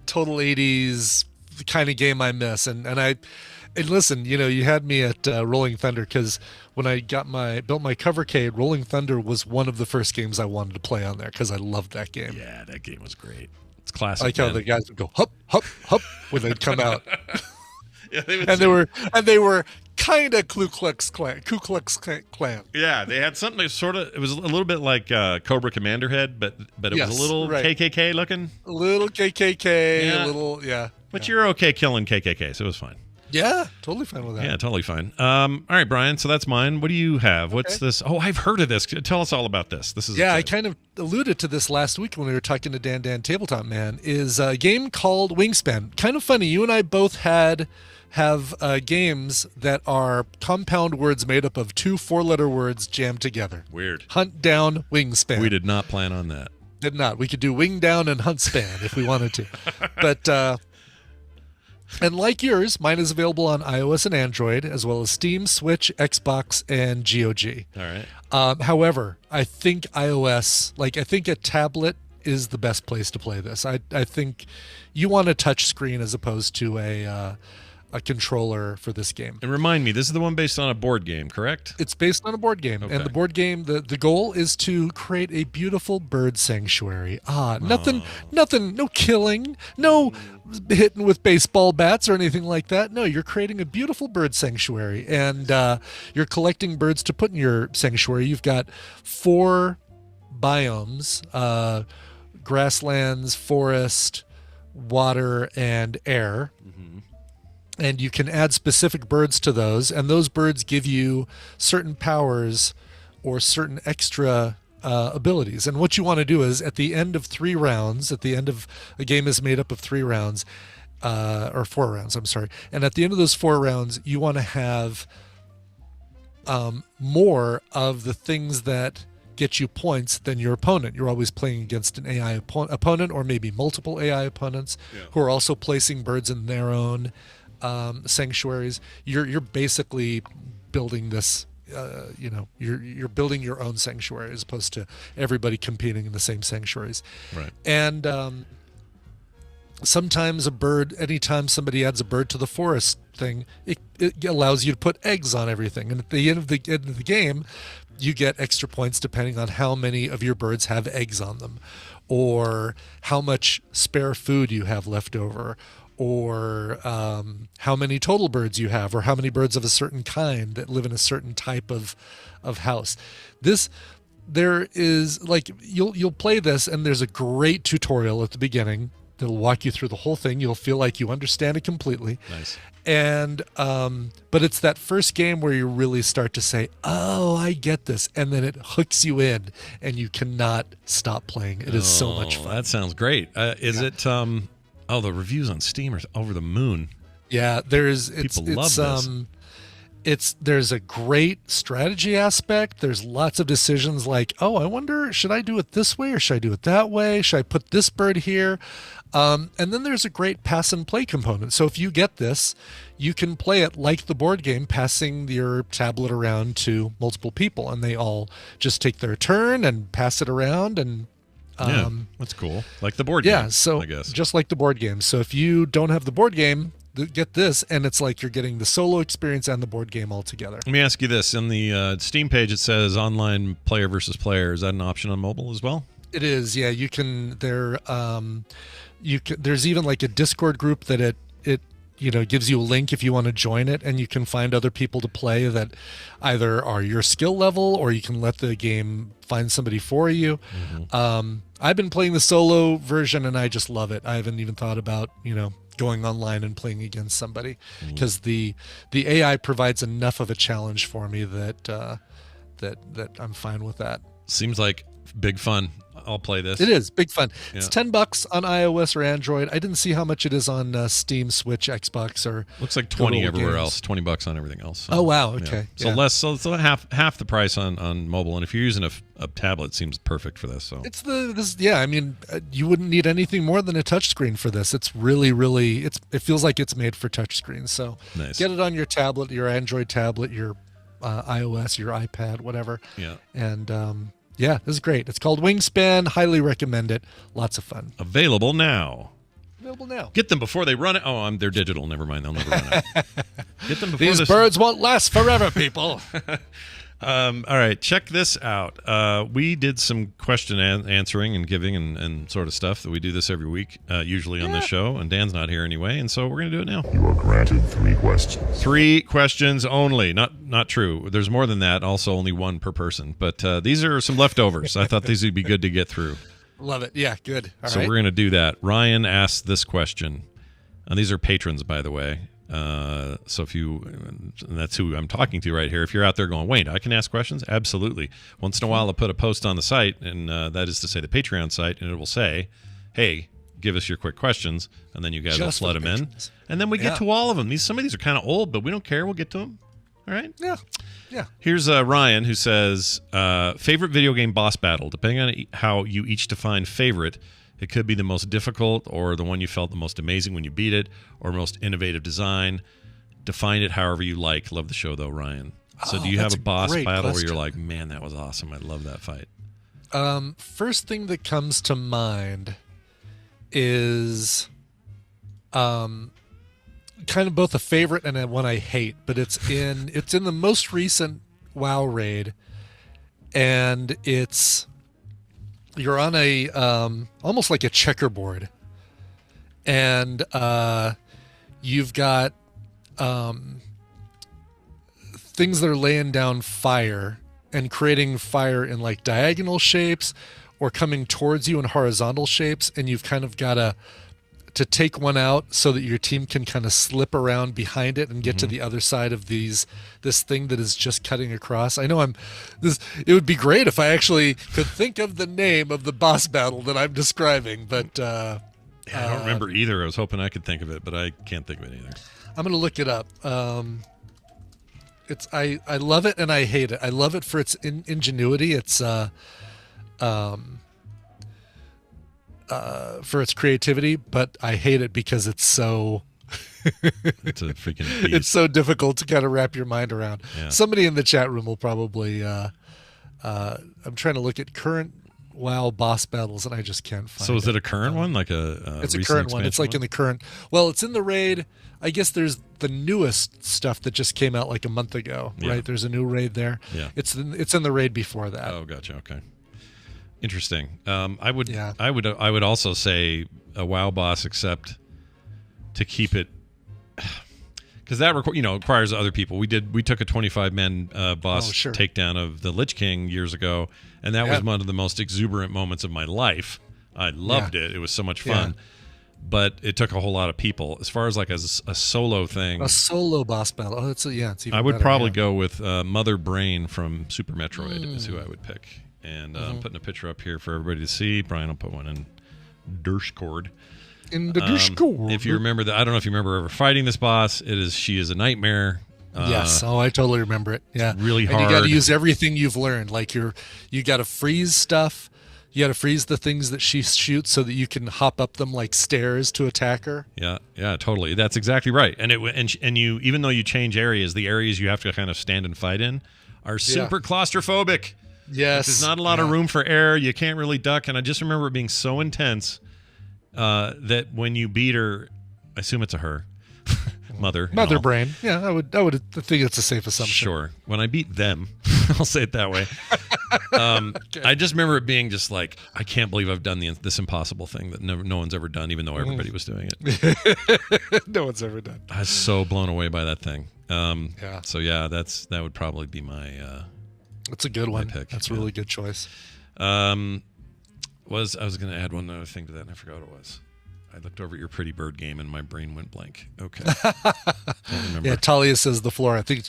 80s kind of game I miss. And listen, you had me at Rolling Thunder because when I built my Covercade, Rolling Thunder was one of the first games I wanted to play on there because I loved that game.
Yeah, that game was great. It's classic.
I like how the guys would go hup hup hup when they'd come out.
Yeah,
they were kind of Ku Klux Klan.
Yeah, they had something sort of. It was a little bit like Cobra Commander Head, but it was a little KKK looking.
A little KKK,
yeah. But you're okay killing KKK, so it was fine.
Yeah, totally fine with that.
Yeah, totally fine. All right, Brian. So that's mine. What do you have? What's this? Oh, I've heard of this. Tell us all about this. This is
I kind of alluded to this last week when we were talking to Dan Tabletop Man. Is a game called Wingspan. Kind of funny. You and I both have games that are compound words made up of 2 4-letter words jammed together.
Weird.
Hunt Down, Wingspan.
We did not plan on that.
Did not. We could do Wing Down and Hunt Span if we wanted to. But and like yours, mine is available on iOS and Android, as well as Steam, Switch, Xbox, and GOG.
All right.
However, I think iOS, I think a tablet is the best place to play this. I think you want a touch screen as opposed to a controller for this game.
And remind me, this is the one based on a board game, correct?
It's based on a board game. Okay. And the board game, the goal is to create a beautiful bird sanctuary. Nothing, no killing, no hitting with baseball bats or anything like that. No, you're creating a beautiful bird sanctuary, and you're collecting birds to put in your sanctuary. You've got 4 biomes, grasslands, forest, water, and air. Mm-hmm. And you can add specific birds to those, and those birds give you certain powers or certain extra abilities. And what you want to do is, at the end of 3 rounds, at the end of a game is made up of 3 rounds, or 4 rounds, I'm sorry. And at the end of those 4 rounds, you want to have more of the things that get you points than your opponent. You're always playing against an AI opponent, or maybe multiple AI opponents who are also placing birds in their own sanctuaries. You're basically building this. You're building your own sanctuary as opposed to everybody competing in the same sanctuaries.
Right.
And sometimes anytime somebody adds a bird to the forest thing, it allows you to put eggs on everything. And at the end of the game, you get extra points depending on how many of your birds have eggs on them, or how much spare food you have left over, or how many total birds you have, or how many birds of a certain kind that live in a certain type of house. There is you'll play this, and there's a great tutorial at the beginning that'll walk you through the whole thing. You'll feel like you understand it completely.
Nice.
And but it's that first game where you really start to say, "Oh, I get this," and then it hooks you in, and you cannot stop playing. It is so much fun.
That sounds great. Is it? The reviews on Steam are over the moon.
Yeah,
People love this.
there's a great strategy aspect. There's lots of decisions like, oh, I wonder, should I do it this way or should I do it that way? Should I put this bird here? And then there's a great pass and play component. So if you get this, you can play it like the board game, passing your tablet around to multiple people, and they all just take their turn and pass it around. And
that's cool. Like the board game.
Yeah, so
I guess
just like the board game. So if you don't have the board game, get this, and it's like you're getting the solo experience and the board game all together.
Let me ask you this: in the Steam page, it says online player versus player. Is that an option on mobile as well?
It is. Yeah, you can. There's even like a Discord group that it gives you a link if you want to join it, and you can find other people to play that either are your skill level, or you can let the game find somebody for you. I've been playing the solo version and I just love it. I haven't even thought about going online and playing against somebody, because the AI provides enough of a challenge for me that I'm fine with that.
Seems like big fun. I'll play this.
It is big fun. Yeah. It's $10 on iOS or Android. I didn't see how much it is on Steam, Switch, Xbox, or
looks like 20 everywhere else. $20 on everything else. So,
oh wow, okay.
Yeah. So less, so half the price on mobile. And if you're using a tablet, it seems perfect for this. So
it's I mean, you wouldn't need anything more than a touchscreen for this. It's really it feels like it's made for touchscreens. So
nice.
Get it on your tablet, your Android tablet, your iOS, your iPad, whatever.
Yeah.
And yeah, this is great. It's called Wingspan. Highly recommend it. Lots of fun.
Available now.
Get
them before they run it. Oh, they're digital. Never mind. They'll never run out. Get them before
These birds won't last forever, people.
All right, check this out. We did some question answering and giving and sort of stuff that we do this every week, usually on this show, and Dan's not here anyway, and so we're going to do it now.
You are granted 3 questions.
3 questions only. Not true. There's more than that, also only 1 per person. But these are some leftovers. I thought these would be good to get through.
Love it. Yeah, good. All
so
right.
We're going to do that. Ryan asked this question. And these are patrons, by the way. So if and that's who I'm talking to right here. If you're out there going, wait, I can ask questions? Absolutely. Once in a while, I'll put a post on the site, and that is to say the Patreon site, and it will say, hey, give us your quick questions, and then you guys will flood them in. And then we get to all of them. Some of these are kind of old, but we don't care. We'll get to them. All right?
Yeah.
Here's Ryan, who says, favorite video game boss battle. Depending on how you each define favorite, it could be the most difficult, or the one you felt the most amazing when you beat it, or most innovative design. Define it however you like. Love the show, though, Ryan. So do you have a boss battle where you're like, man, that was awesome. I love that fight?
First thing that comes to mind is kind of both a favorite and one I hate, but it's in the most recent WoW raid, and you're on a almost like a checkerboard, and you've got things that are laying down fire and creating fire in like diagonal shapes or coming towards you in horizontal shapes, and you've kind of got to take one out so that your team can kind of slip around behind it and get to the other side of this thing that is just cutting across. I know it would be great if I actually could think of the name of the boss battle that I'm describing, but
I don't remember either. I was hoping I could think of it, but I can't think of it either.
I'm going to look it up. I love it and I hate it. I love it for its ingenuity. It's for its creativity, but I hate it because it's so
it's a freaking beast.
It's so difficult to kind of wrap your mind around.
Yeah.
Somebody in the chat room will probably I'm trying to look at current WoW boss battles and I just can't find it.
So is it a current one, like
it's a current one? It's like in the current, it's in the raid. I guess there's the newest stuff that just came out like a month ago, right? There's a new raid there.
Yeah.
It's in the raid before that.
Oh, gotcha. Okay. Interesting. I would also say a WoW boss, except to keep it, because that requires other people. We took a 25-man boss takedown of the Lich King years ago, and that was one of the most exuberant moments of my life. I loved it. It was so much fun. Yeah. But it took a whole lot of people. As far as like a solo thing,
a solo boss battle. It's even
I would
better,
probably go with Mother Brain from Super Metroid is who I would pick. And I'm putting a picture up here for everybody to see. Brian will put one in Discord.
In the Discord.
If you remember that, I don't know if you remember ever fighting this boss. She is a nightmare.
Yes. Oh, I totally remember it. Yeah.
Really
And you got
hard.
to use everything you've learned. Like you got to freeze stuff. You got to freeze the things that she shoots so that you can hop up them like stairs to attack her.
Yeah, totally. That's exactly right. And you, even though you change areas, the areas you have to kind of stand and fight in are super claustrophobic.
Yes.
There's not a lot of room for air. You can't really duck. And I just remember it being so intense that when you beat her, I assume it's a her, mother
brain. Yeah, I would think it's a safe assumption.
Sure. When I beat them, I'll say it that way. Okay. I just remember it being just like, I can't believe I've done this impossible thing that no one's ever done, even though everybody was doing it.
No one's ever done.
I was so blown away by that thing.
Yeah.
So yeah, that would probably be my.
That's a good one.
Pick.
That's a really good choice.
I was going to add one other thing to that, and I forgot what it was. I looked over at your Pretty Bird game, and my brain went blank. Okay. Don't remember.
Yeah, Talia says the floor. I think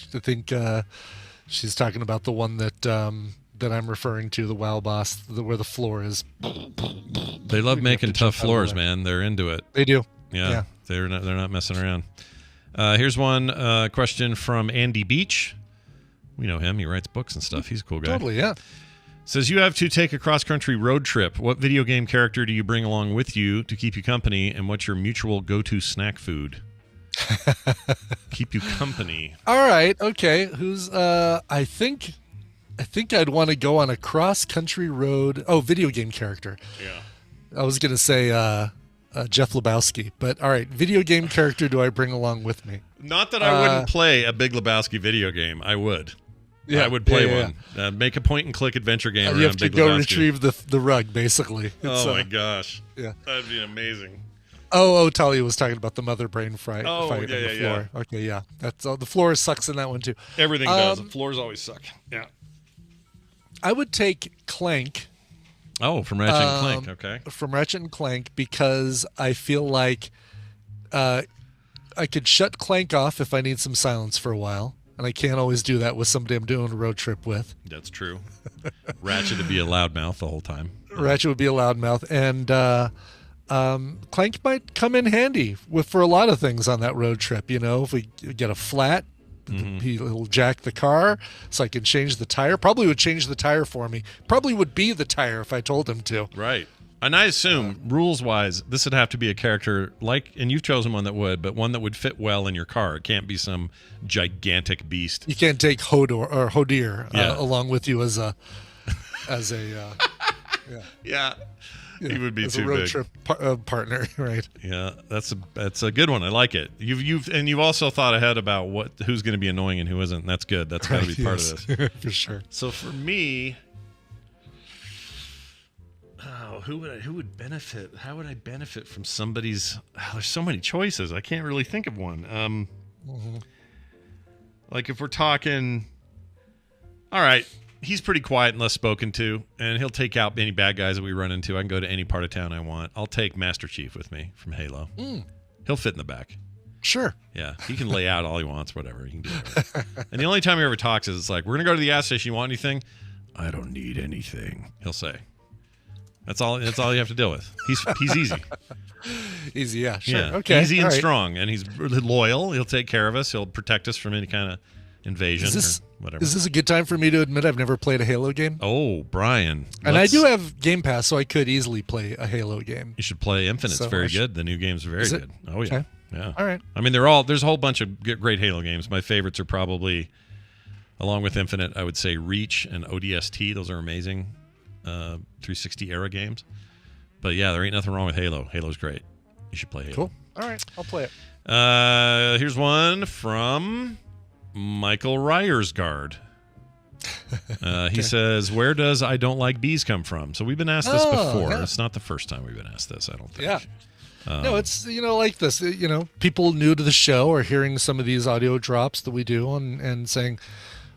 she's talking about the one that I'm referring to, the WoW boss, where the floor is.
They love making tough floors, man. They're into it.
They do.
Yeah. They're not messing around. Here's one question from Andy Beach. We know him. He writes books and stuff. He's a cool guy.
Totally, yeah.
Says, you have to take a cross-country road trip. What video game character do you bring along with you to keep you company, and what's your mutual go-to snack food? Keep you company.
All right. Okay. Who's I think I'd want to go on a cross-country road. Oh, video game character.
Yeah.
I was going to say Jeff Lebowski, but all right. Video game character do I bring along with me?
Not that I wouldn't play a Big Lebowski video game. I would.
Yeah,
I would play one. Make a point-and-click adventure game around
you have to
Big
go
Lebowski.
retrieve the rug, basically.
Oh, my gosh.
Yeah.
That'd be amazing.
Oh, Talia was talking about the mother brain fight
Oh,
on the
yeah,
floor.
yeah.
Okay, yeah. That's the floor sucks in that one, too.
Everything does. The floors always suck. Yeah.
I would take Clank.
Oh, from Ratchet and Clank. Okay.
From Ratchet and Clank, because I feel like I could shut Clank off if I need some silence for a while. And I can't always do that with somebody I'm doing a road trip with.
That's true. Ratchet to be a loudmouth the whole time.
Ratchet would be a loudmouth. And Clank might come in handy for a lot of things on that road trip. You know, if we get a flat, he'll jack the car so I can change the tire. Probably would change the tire for me. Probably would be the tire if I told him to.
Right. And I assume, rules-wise, this would have to be a character like, and you've chosen one that would, but one that would fit well in your car. It can't be some gigantic beast.
You can't take Hodir along with you as a
Yeah. He would be
as
too
a road
big.
trip partner, right?
Yeah, that's a good one. I like it. You've also thought ahead about who's going to be annoying and who isn't. And that's good. That's got to be part of this
for sure.
So for me, who would benefit? How would I benefit from somebody's? There's so many choices. I can't really think of one. Like if we're talking, all right, he's pretty quiet and less spoken to, and he'll take out any bad guys that we run into. I can go to any part of town I want. I'll take Master Chief with me from Halo. He'll fit in the back.
Sure.
Yeah, he can lay out all he wants, whatever. He can do whatever. And the only time he ever talks is it's like, we're going to go to the gas station. You want anything? I don't need anything, he'll say. That's all you have to deal with. He's easy.
Easy, yeah, sure.
Yeah,
Okay.
easy and
all right.
strong, and he's loyal. He'll take care of us. He'll protect us from any kind of invasion or whatever.
Is this a good time for me to admit I've never played a Halo game?
Oh, Brian.
And I do have Game Pass, so I could easily play a Halo game.
You should play Infinite. It's very good. The new game's very
Is it?
good. Oh, yeah.
Okay.
Yeah.
All right.
I mean, there's a whole bunch of great Halo games. My favorites are probably, along with Infinite, I would say Reach and ODST. Those are amazing 360 era games. But yeah, there ain't nothing wrong with Halo. Halo's great. You should play Halo.
Cool. All right. I'll play it.
Here's one from Michael Ryersgard. He says, where does I don't like bees come from? So we've been asked this before.
Yeah.
It's not the first time we've been asked this, I don't think.
Yeah. No, it's, like this, people new to the show are hearing some of these audio drops that we do and saying,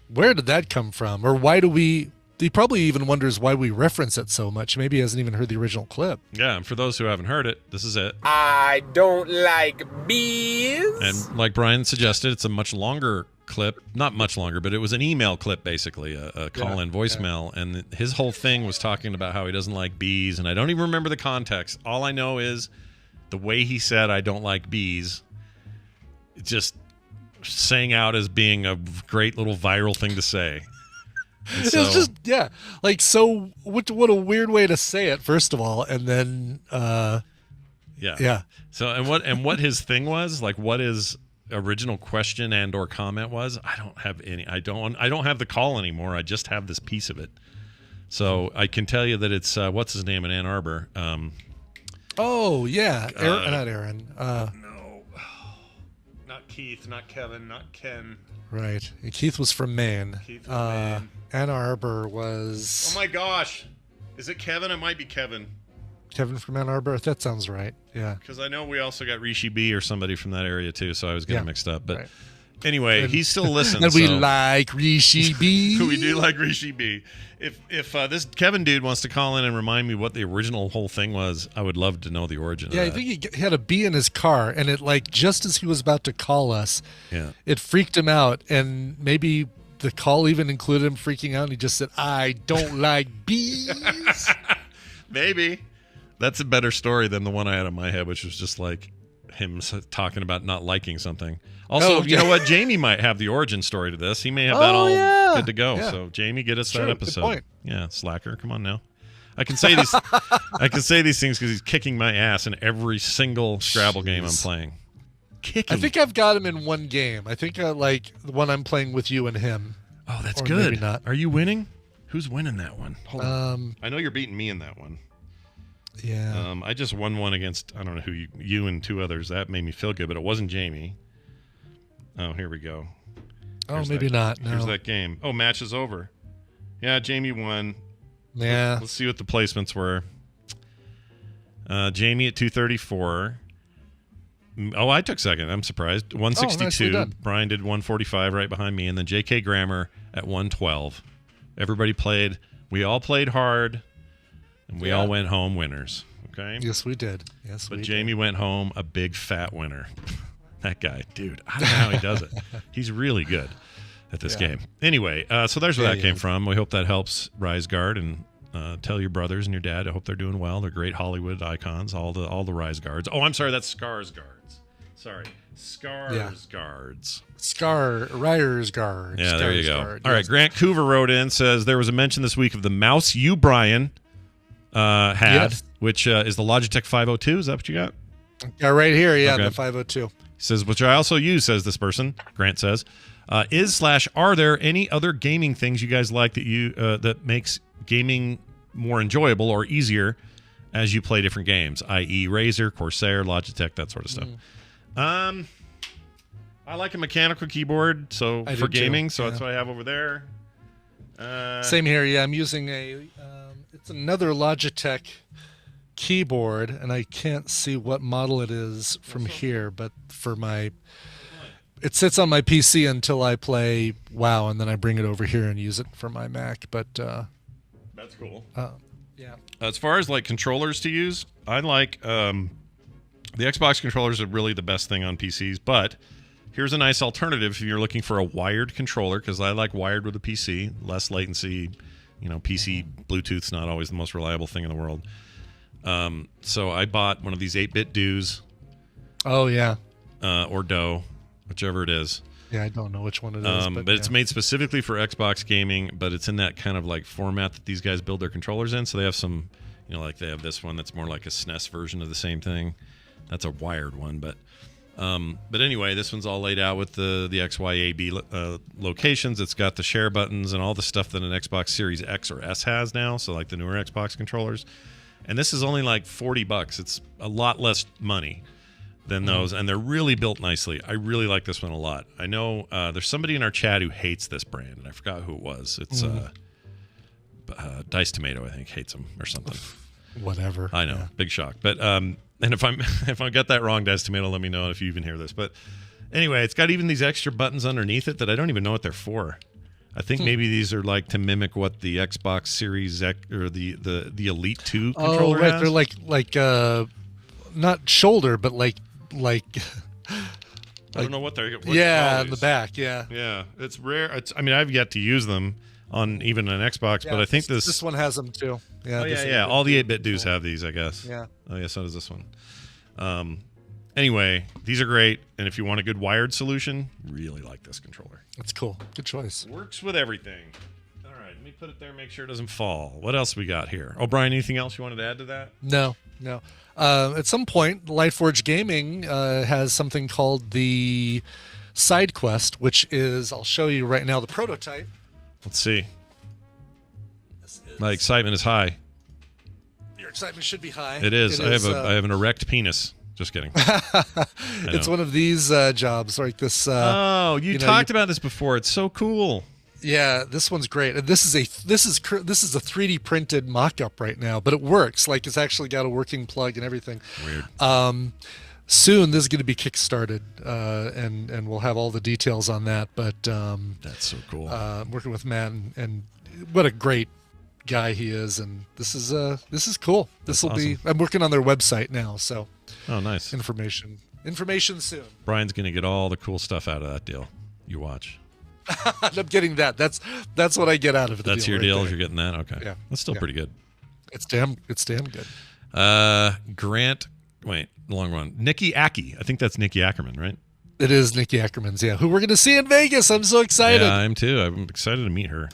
where did that come from? Or why do he probably even wonders why we reference it so much. Maybe he hasn't even heard the original clip.
Yeah, and for those who haven't heard it, this is it.
I don't like bees.
And like Brian suggested, it's a much longer clip. Not much longer, but it was an email clip, basically, a call-in voicemail. Yeah. And his whole thing was talking about how he doesn't like bees, and I don't even remember the context. All I know is the way he said, I don't like bees, it just sang out as being a great little viral thing to say. And so,
It's just like so. What a weird way to say it. First of all, and then yeah.
So and what his thing was, like what his original question and or comment was, I don't have any. I don't have the call anymore. I just have this piece of it. So I can tell you that it's what's his name in Ann Arbor.
Oh yeah, not Aaron.
No, not Keith, not Kevin, not Ken.
Right. Keith was from Maine.
Keith from Maine.
Ann Arbor was.
Oh my gosh, is it Kevin? It might be Kevin.
Kevin from Ann Arbor. That sounds right. Yeah.
Because I know we also got Rishi B or somebody from that area too, so I was getting mixed up. But
right.
Anyway, he still listens.
And we like Rishi B.
We do like Rishi B. If this Kevin dude wants to call in and remind me what the original whole thing was, I would love to know the origin of that.
I think he had a bee in his car, and it like just as he was about to call us, it freaked him out, and maybe the call even included him freaking out, and he just said, "I don't like bees."
Maybe. That's a better story than the one I had in my head, which was just like him talking about not liking something. Also, you know what? Jamie might have the origin story to this. He may have that all good to go. Yeah. So, Jamie, get us that episode.
Good point.
Yeah, slacker. Come on now. I can say these. I can say these things because he's kicking my ass in every single Scrabble game I'm playing. Kicking.
I think I've got him in one game. I think like the one I'm playing with you and him.
Oh, that's
or
good.
Maybe not.
Are you winning? Who's winning that one? Hold on. I know you're beating me in that one.
Yeah.
I just won one against, I don't know who, you and two others. That made me feel good, but it wasn't Jamie. Oh, here we go.
Maybe not. No.
Here's that game. Oh, match is over. Yeah, Jamie won.
Yeah.
Let's see what the placements were. Jamie at 234. Oh, I took second. I'm surprised. 162.
Oh,
Brian did 145 right behind me. And then J.K. Grammer at 112. Everybody played. We all played hard. And we all went home winners. Okay?
Yes, we did.
But Jamie went home a big fat winner. That guy, dude. I don't know how he does it. He's really good at this game. Anyway, so there's where that came from. We hope that helps Rise Guard, and tell your brothers and your dad. I hope they're doing well. They're great Hollywood icons. All the Rise Guards. Oh, I'm sorry. That's Scars Guards. Sorry, Scars Guards.
Riders Guard.
Yeah, there you go. All right, Grant Coover wrote in, says there was a mention this week of the mouse you, Brian, had, which is the Logitech 502. Is that what you got?
Yeah, right here. Yeah, the 502.
Says, which I also use, says this person. Grant says, are there any other gaming things you guys like that that makes gaming more enjoyable or easier as you play different games, i.e. Razer, Corsair, Logitech, that sort of stuff? I like a mechanical keyboard for gaming, so that's what I have over there.
Same here. Yeah, I'm using it's another Logitech keyboard, and I can't see what model it is from here, but it sits on my PC until I play WoW, and then I bring it over here and use it for my Mac. But
that's cool.
Yeah.
As far as like controllers to use, I like the Xbox controllers are really the best thing on PCs, but here's a nice alternative if you're looking for a wired controller, because I like wired with a PC, less latency. PC Bluetooth's not always the most reliable thing in the world. So I bought one of these 8-bit Doos.
Oh, yeah.
Or Doe, whichever it is.
Yeah, I don't know which one it is.
But it's made specifically for Xbox gaming, but it's in that kind of like format that these guys build their controllers in. So they have some, like they have this one that's more like a SNES version of the same thing. That's a wired one, but anyway, this one's all laid out with the XYAB locations. It's got the share buttons and all the stuff that an Xbox Series X or S has now. So like the newer Xbox controllers. And this is only like $40. It's a lot less money than those, and they're really built nicely. I really like this one a lot. I know there's somebody in our chat who hates this brand, and I forgot who it was. It's Dice Tomato, I think, hates them or something.
Whatever.
I know, big shock. But and if I got that wrong, Dice Tomato, let me know if you even hear this. But anyway, it's got even these extra buttons underneath it that I don't even know what they're for. I think maybe these are like to mimic what the Xbox Series X or the Elite 2 controller has.
They're like not shoulder, but like
I don't know what they're.
in the back.
Yeah, it's rare. I've yet to use them on even an Xbox, but I think
this one has them too. Yeah.
All the 8-bit dudes have these, I guess.
Yeah.
Oh yeah, so does this one. Anyway, these are great, and if you want a good wired solution, really like this controller.
That's cool. Good choice.
Works with everything. All right, let me put it there, make sure it doesn't fall. What else we got here? Oh, Brian, anything else you wanted to add to that?
No. At some point, Lightforge Gaming has something called the Side Quest, which is, I'll show you right now, the prototype.
Let's see. My excitement is high.
Your excitement should be high.
It is. I have an erect penis. Just kidding.
It's one of these jobs, like this.
You talked about this before. It's so cool.
Yeah, this one's great. And this is a 3D printed mock-up right now, but it works. Like it's actually got a working plug and everything.
Weird.
Soon this is going to be kickstarted, and we'll have all the details on that. But
that's so cool.
Working with Matt and what a great guy he is, and this is cool. This will awesome. I'm working on their website now, so.
Oh, nice.
Information soon.
Brian's going to get all the cool stuff out of that deal. You watch.
I'm getting that. That's what I get out of it.
That's your deal. If you're getting that, okay.
Yeah,
that's still pretty good.
It's damn good.
Grant. Wait, long one. Nikki Aki. I think that's Nikki Ackerman, right?
It is Nikki Ackerman's. Yeah, who we're going to see in Vegas. I'm so excited.
Yeah, I am too. I'm excited to meet her.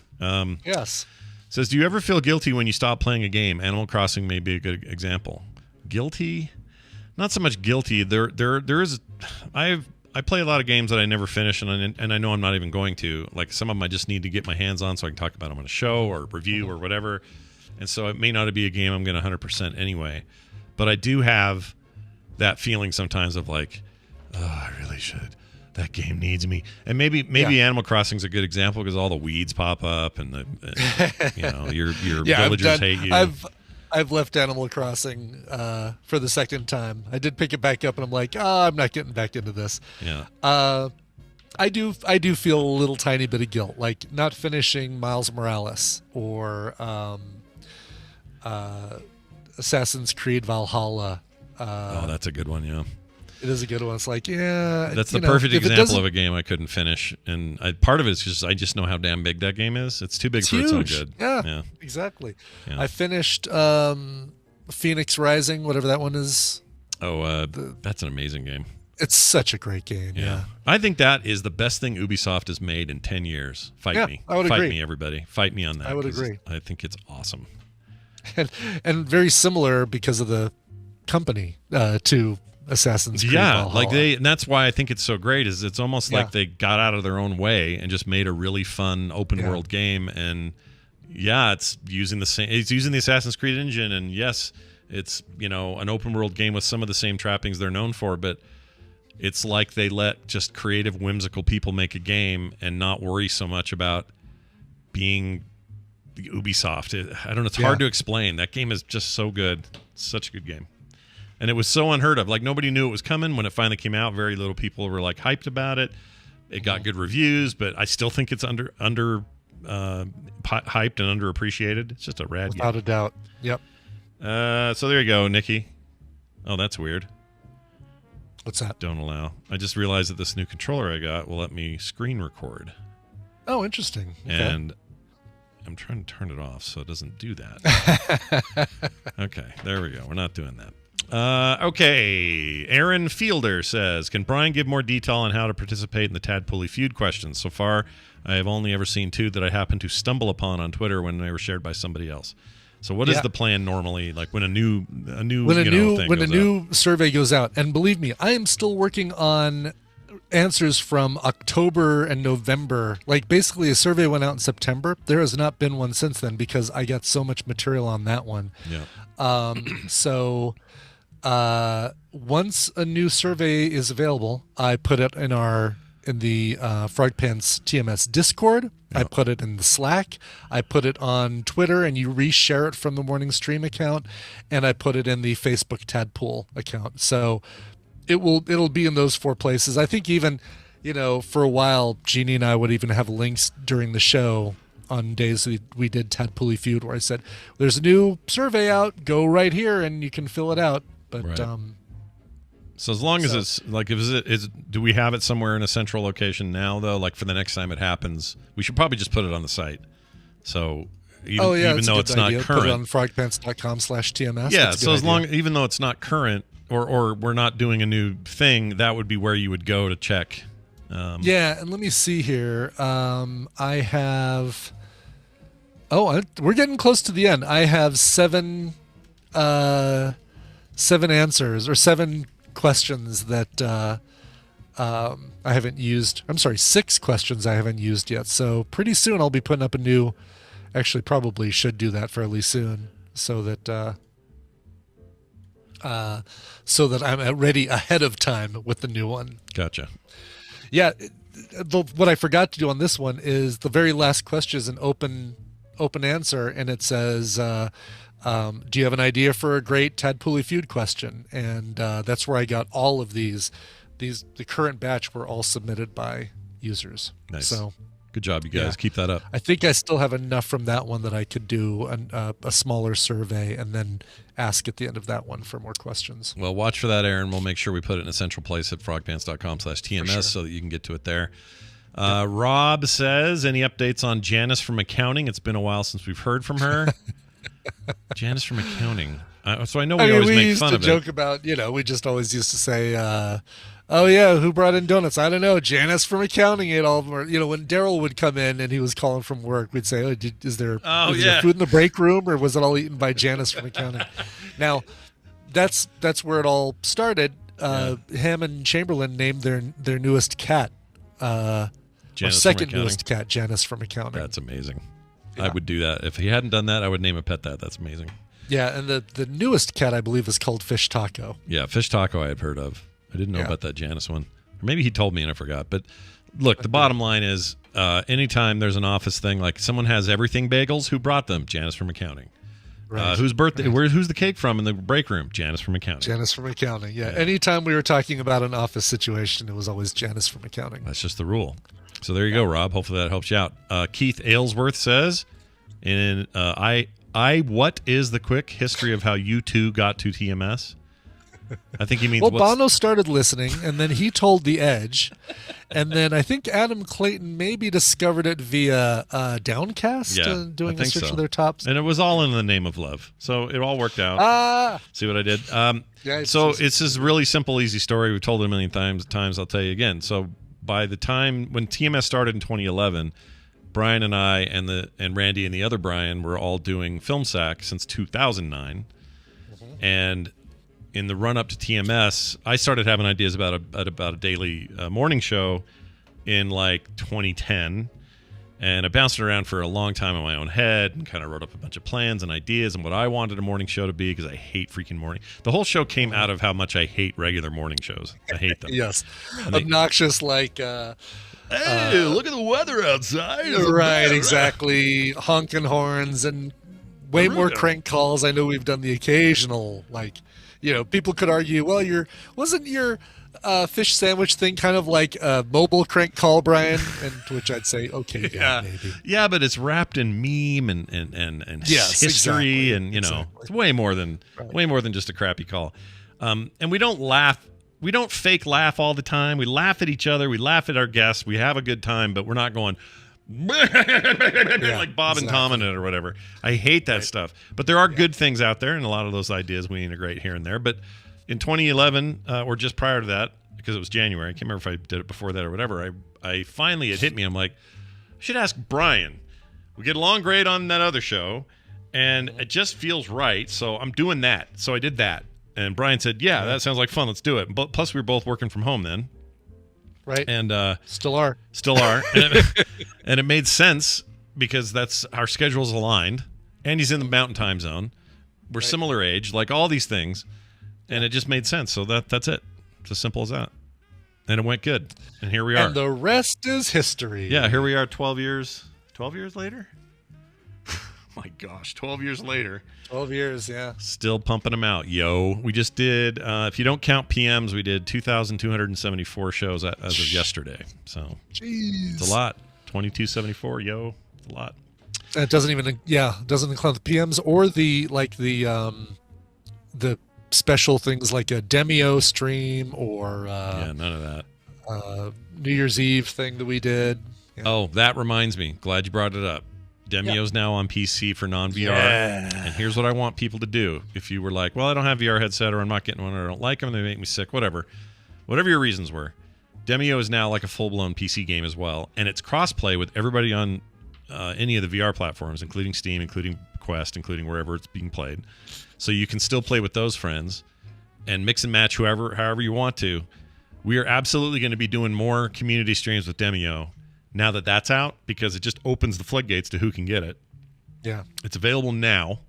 Yes.
Says, do you ever feel guilty when you stop playing a game? Animal Crossing may be a good example. Guilty? Not so much guilty. There is. I play a lot of games that I never finish, and I know I'm not even going to. Like some of them, I just need to get my hands on so I can talk about them on a show or review or whatever. And so it may not be a game I'm going to 100% anyway. But I do have that feeling sometimes of like, oh, I really should. That game needs me. And maybe Animal Crossing's a good example because all the weeds pop up and your villagers hate you.
I've left Animal Crossing for the second time. I did pick it back up, and I'm like, I'm not getting back into this.
Yeah.
I do feel a little tiny bit of guilt, like not finishing Miles Morales or Assassin's Creed Valhalla.
That's a good one. Yeah.
It is a good one. It's like, yeah.
That's the perfect example of a game I couldn't finish. And part of it is just I just know how damn big that game is. It's too big for its own good.
Yeah, exactly.
Yeah.
I finished Phoenix Rising, whatever that one is.
Oh, that's an amazing game.
It's such a great game. Yeah.
I think that is the best thing Ubisoft has made in 10 years. Fight me.
I would
agree.
Fight
me, everybody. Fight me on that.
I would agree.
I think it's awesome.
And very similar because of the company to Assassin's Creed Valhalla.
and that's why I think it's so great. Is it's almost like they got out of their own way and just made a really fun open world game. And it's using the Assassin's Creed engine. And yes, it's an open world game with some of the same trappings they're known for. But it's like they let just creative, whimsical people make a game and not worry so much about being the Ubisoft. I don't know. It's hard to explain. That game is just so good. It's such a good game. And it was so unheard of. Like, nobody knew it was coming when it finally came out. Very little people were, like, hyped about it. It got good reviews, but I still think it's under hyped and underappreciated. It's just a rad game.
Without a doubt. Yep.
So there you go, Nikki. Oh, that's weird.
What's that?
Don't allow. I just realized that this new controller I got will let me screen record.
Oh, interesting. Okay.
And I'm trying to turn it off so it doesn't do that. Okay, there we go. We're not doing that. Okay. Aaron Fielder says, can Brian give more detail on how to participate in the Tadpooley feud questions? So far, I have only ever seen two that I happened to stumble upon on Twitter when they were shared by somebody else. So what is the plan normally, like when a new
survey goes out? And believe me, I am still working on answers from October and November. Like basically a survey went out in September. There has not been one since then because I got so much material on that one.
Yeah.
So once a new survey is available, I put it in the Frog Pants TMS Discord. I put it in the Slack. I put it on Twitter, and you reshare it from the Morning Stream account, and I put it in the Facebook Tadpool account. So it'll be in those four places. I think even, for a while, Jeannie and I would even have links during the show on days we did Tadpooley Feud where I said, there's a new survey out, go right here and you can fill it out. But
right. So as long as it's like, do we have it somewhere in a central location now though? Like for the next time it happens, we should probably just put it on the site. So even though it's not current,
put it on frogpants.com/TMS.
Yeah. So even though it's not current, or we're not doing a new thing, that would be where you would go to check.
Yeah, and let me see here. I have. We're getting close to the end. I have seven answers or 7 questions that I haven't used. I'm sorry, 6 questions I haven't used yet. So pretty soon I'll be putting up a new. Actually, probably should do that fairly soon, so that I'm ready ahead of time with the new one.
Gotcha.
Yeah, what I forgot to do on this one is the very last question is an open answer, and it says, "Do you have an idea for a great Tadpooly feud question?" And that's where I got all of these. The current batch were all submitted by users.
Nice.
So
good job, you guys.
yeah.
Keep that up.
I think I still have enough from that one that I could do a smaller survey and then ask at the end of that one for more questions.
Well, watch for that, Aaron. We'll make sure we put it in a central place at frogpants.com/TMS
sure.
so that you can get to it there. Rob says, any updates on Janice from accounting? It's been a while since we've heard from her. Janice from accounting. So I know we always
we
make
used
fun
to
of
joke
it.
about, we just always used to say, oh yeah, who brought in donuts? I don't know. Janice from accounting ate all of them. Or, when Daryl would come in and he was calling from work, we'd say, is there food in the break room, or was it all eaten by Janice from accounting? Now, that's where it all started. Ham and Chamberlain named their newest cat,
Janice
or second
from accounting.
newest cat, Janice from accounting.
That's amazing.
Yeah.
I would do that. If he hadn't done that, I would name a pet that. That's amazing.
Yeah, and the newest cat, I believe, is called Fish Taco.
Yeah, Fish Taco I had heard of. I didn't know about that Janice one. Or maybe he told me and I forgot. But look, the bottom line is anytime there's an office thing, like someone has everything bagels, who brought them? Janice from accounting.
Right.
Whose birthday? Who's the cake from in the break room? Janice from accounting.
Janice from accounting. Yeah. Anytime we were talking about an office situation, it was always Janice from accounting.
That's just the rule. So there you go, Rob. Hopefully that helps you out. Keith Aylesworth says, what is the quick history of how you two got to TMS? I think he means
Bono started listening, and then he told The Edge, and then I think Adam Clayton maybe discovered it via Downcast, doing a search of their tops.
And it was all in the name of love. So it all worked out. See what I did? It's this really simple, easy story. We've told it a million times. I'll tell you again. So by the time when TMS started in 2011, Brian and I and Randy and the other Brian were all doing Film Sack since 2009. And in the run up to TMS, I started having ideas about a daily morning show in like 2010, and I bounced it around for a long time in my own head and kind of wrote up a bunch of plans and ideas and what I wanted a morning show to be, because I hate freaking morning. The whole show came out of how much I hate regular morning shows. I hate them.
Yes, obnoxious like.
Hey, look at the weather outside.
Right, exactly. Honking horns and way more crank calls. I know we've done the occasional, people could argue, well, wasn't your fish sandwich thing kind of like a mobile crank call, Brian? And to which I'd say, okay, yeah, maybe.
Yeah, but it's wrapped in meme and
yes,
history,
exactly,
and it's way more than just a crappy call. And we don't laugh. We don't fake laugh all the time. We laugh at each other. We laugh at our guests. We have a good time, but we're not going like Bob and Tom in it or whatever. I hate that stuff. But there are good things out there, and a lot of those ideas we integrate here and there. But in 2011, or just prior to that, because it was January, I can't remember if I did it before that or whatever, I finally, it hit me. I'm like, I should ask Brian. We get along great on that other show, and it just feels right, so I'm doing that. So I did that. And Brian said, yeah, that sounds like fun. Let's do it. But plus, we were both working from home then.
Right.
And
still are.
And it made sense because that's our schedules aligned. And he's in the mountain time zone. We're similar age, like all these things. And it just made sense. So that's it. It's as simple as that. And it went good. And here we are.
And the rest is history.
Yeah, here we are 12 years later? My gosh, 12 years later.
12 years, yeah.
Still pumping them out, yo. We just did, if you don't count PMs, we did 2,274 shows as of yesterday. So it's a lot. 2,274, yo. It's a lot.
It doesn't include the PMs or the special things like a Demio stream or
none of that.
New Year's Eve thing that we did. Yeah.
Oh, that reminds me. Glad you brought it up. Demio's now on PC for non-VR.
Yeah.
And here's what I want people to do. If you were like, well, I don't have VR headset, or I'm not getting one, or I don't like them, they make me sick, whatever your reasons were, Demio is now like a full-blown PC game as well. And it's cross-play with everybody on any of the VR platforms, including Steam, including Quest, including wherever it's being played. So you can still play with those friends and mix and match however you want to. We are absolutely going to be doing more community streams with Demio now that that's out, because it just opens the floodgates to who can get it.
Yeah.
It's available now.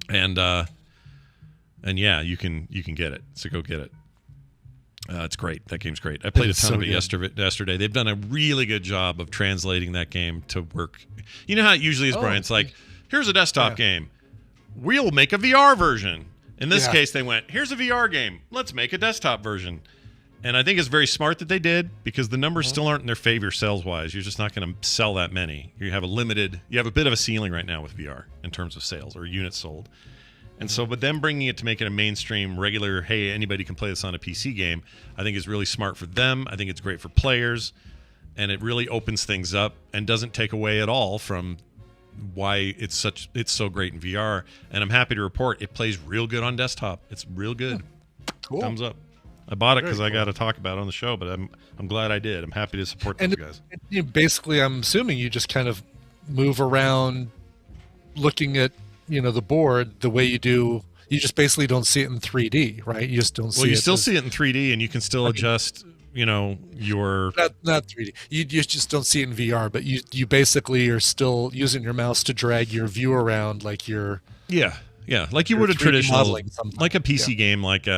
And yeah, you can get it. So go get it. It's great. That game's great. I played a ton of it yesterday. They've done a really good job of translating that game to work. You know how it usually is, Brian? It's like, here's a desktop game. We'll make a VR version. In this case, they went, here's a VR game. Let's make a desktop version. And I think it's very smart that they did, because the numbers still aren't in their favor sales-wise. You're just not going to sell that many. You have a bit of a ceiling right now with VR in terms of sales or units sold. And so, but them bringing it to make it a mainstream, regular, hey, anybody can play this on a PC game, I think is really smart for them. I think it's great for players, and it really opens things up and doesn't take away at all from why it's so great in VR. And I'm happy to report it plays real good on desktop. It's real good.
Cool.
Thumbs up. I bought it because I got to talk about it on the show, but I'm glad I did. I'm happy to support those guys.
Basically, I'm assuming you just kind of move around looking at the board the way you do. You just basically don't see it in 3D, right? You just don't see it.
Well, you still see it in 3D, and you can still adjust, your...
Not 3D. You just don't see it in VR, but you basically are still using your mouse to drag your view around like you're...
Yeah, like you would a traditional... Like a PC game, like...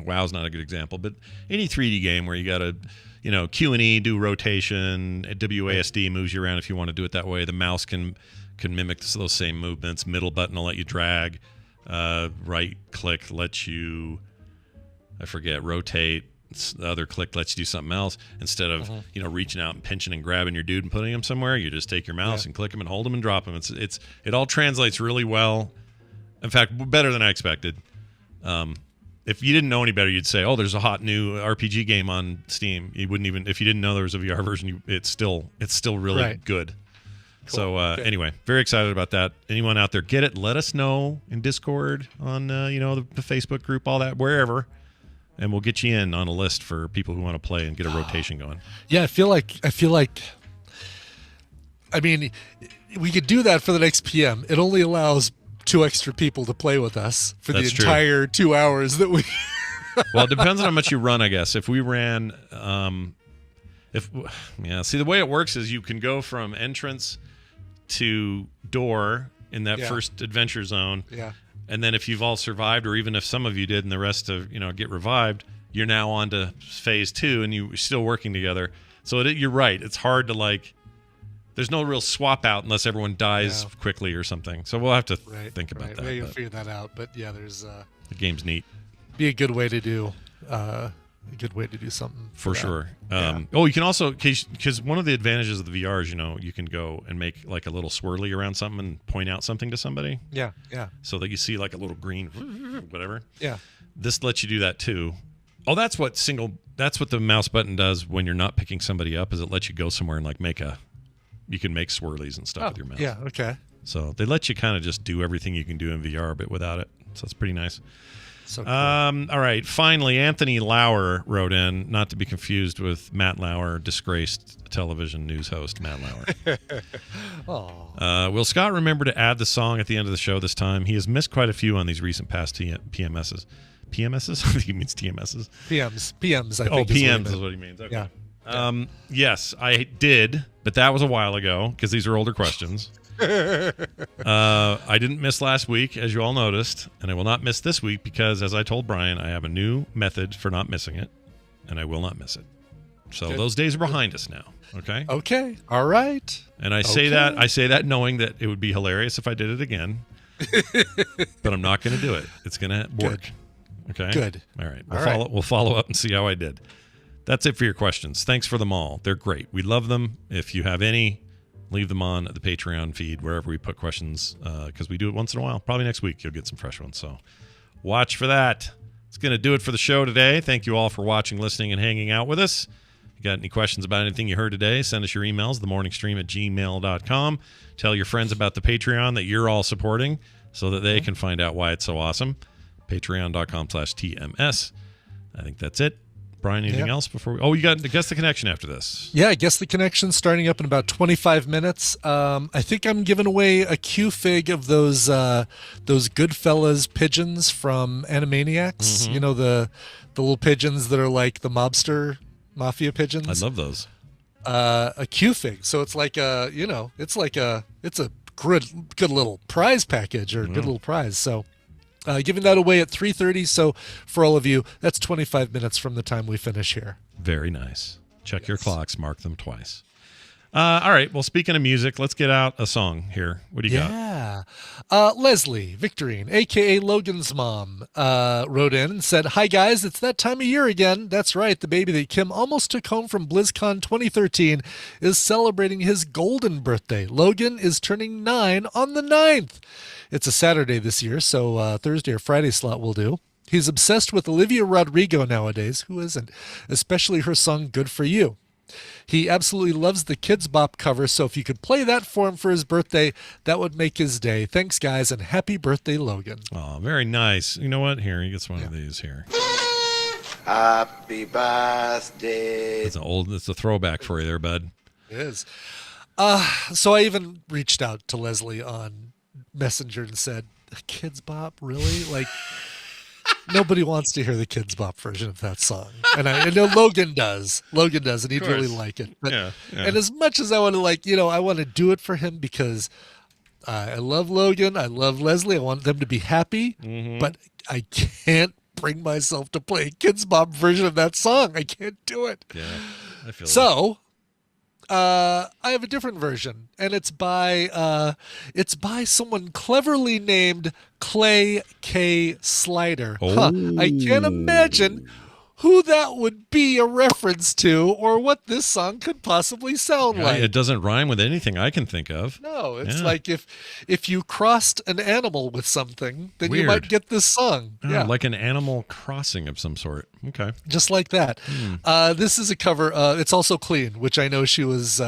WoW's not a good example, but any 3D game where you got to, Q&E, do rotation, WASD moves you around if you want to do it that way. The mouse can mimic those same movements. Middle button will let you drag. Right click lets you, rotate. The other click lets you do something else. Instead of reaching out and pinching and grabbing your dude and putting him somewhere, you just take your mouse and click him and hold him and drop him. It all translates really well. In fact, better than I expected. If you didn't know any better, you'd say, "Oh, there's a hot new RPG game on Steam." You wouldn't even, if you didn't know there was a VR version. It's still really good. Cool. So anyway, very excited about that. Anyone out there, get it? Let us know in Discord, on the Facebook group, all that, wherever, and we'll get you in on a list for people who want to play and get a rotation going.
Yeah, I feel like. I mean, we could do that for the next PM. It only allows 2 extra people to play with us for the entire 2 hours that we...
Well, it depends on how much you run, I guess. If we ran... see, the way it works is you can go from entrance to door in that first adventure zone.
Yeah.
And then if you've all survived, or even if some of you did and the rest of, get revived, you're now on to phase 2 and you're still working together. So you're right. It's hard to there's no real swap out unless everyone dies quickly or something. So we'll have to think about that.
We'll figure that out. But yeah, there's
the game's neat.
Be a good way to do something
for sure. You can also, because one of the advantages of the VR is you can go and make like a little swirly around something and point out something to somebody.
Yeah.
So that you see like a little green whatever.
Yeah.
This lets you do that too. Oh, that's what the mouse button does when you're not picking somebody up, is it lets you go somewhere and you can make swirlies and stuff with your mouse.
Yeah, okay.
So they let you kind of just do everything you can do in VR, but without it. So it's pretty nice.
So cool.
All right. Finally, Anthony Lauer wrote in, not to be confused with Matt Lauer, disgraced television news host Matt Lauer. Will Scott remember to add the song at the end of the show this time? He has missed quite a few on these recent past PMSs. PMSs? I think he means TMSs.
PMs, I think.
PMs is what he means. Okay. Yeah. Yes, I did, but that was a while ago because these are older questions. I didn't miss last week, as you all noticed, and I will not miss this week because, as I told Brian, I have a new method for not missing it, and I will not miss it. So those days are behind us now. Okay.
Okay. All right.
And I say that knowing that it would be hilarious if I did it again, but I'm not going to do it. It's going to work. Okay.
Good.
All right. We'll follow up and see how I did. That's it for your questions. Thanks for them all. They're great. We love them. If you have any, leave them on the Patreon feed, wherever we put questions, because we do it once in a while. Probably next week you'll get some fresh ones. So watch for that. It's going to do it for the show today. Thank you all for watching, listening, and hanging out with us. You got any questions about anything you heard today, send us your emails, themorningstream@gmail.com. Tell your friends about the Patreon that you're all supporting so that they can find out why it's so awesome. Patreon.com/TMS. I think that's it. Brian, anything else before we... Oh, you got Guess the Connection after this.
Yeah, I guess the connection starting up in about 25 minutes. I think I'm giving away a Q-Fig of those Goodfellas pigeons from Animaniacs. You know, the little pigeons that are like the mafia pigeons.
I love those.
A Q-Fig. So it's like it's a good little prize package or good little prize. So giving that away at 3:30. So for all of you, that's 25 minutes from the time we finish here.
Very nice. Check your clocks. Mark them twice. All right. Well, speaking of music, let's get out a song here. What do you got?
Yeah. Leslie Victorine, a.k.a. Logan's mom, wrote in and said, "Hi, guys. It's that time of year again. That's right. The baby that Kim almost took home from BlizzCon 2013 is celebrating his golden birthday. Logan is turning 9 on the 9th. It's a Saturday this year, so Thursday or Friday slot will do. He's obsessed with Olivia Rodrigo nowadays. Who isn't? Especially her song Good For You. He absolutely loves the Kids Bop cover, so if you could play that for him for his birthday, that would make his day. Thanks, guys, and happy birthday, Logan."
Oh, very nice. You know what? Here, he gets one of these here.
Happy birthday.
It's a throwback for you there, bud.
It is. So I even reached out to Leslie on Messenger and said, Kids Bop, really? Like, nobody wants to hear the Kids Bop version of that song. And I know Logan does. And he'd really like it. But, And as much as I want to, I want to do it for him because I love Logan. I love Leslie. I want them to be happy. But I can't bring myself to play a Kids Bop version of that song. I can't do it.
Yeah, I feel
so. I have a different version, and it's by someone cleverly named Clay K. Slider. I can't imagine who that would be a reference to or what this song could possibly sound like.
It doesn't rhyme with anything I can think of.
No, it's like if you crossed an animal with something, then
Weird.
you might get this song.
Oh, like an Animal Crossing of some sort. Okay.
Just like that. This is a cover. It's also clean, which I know she was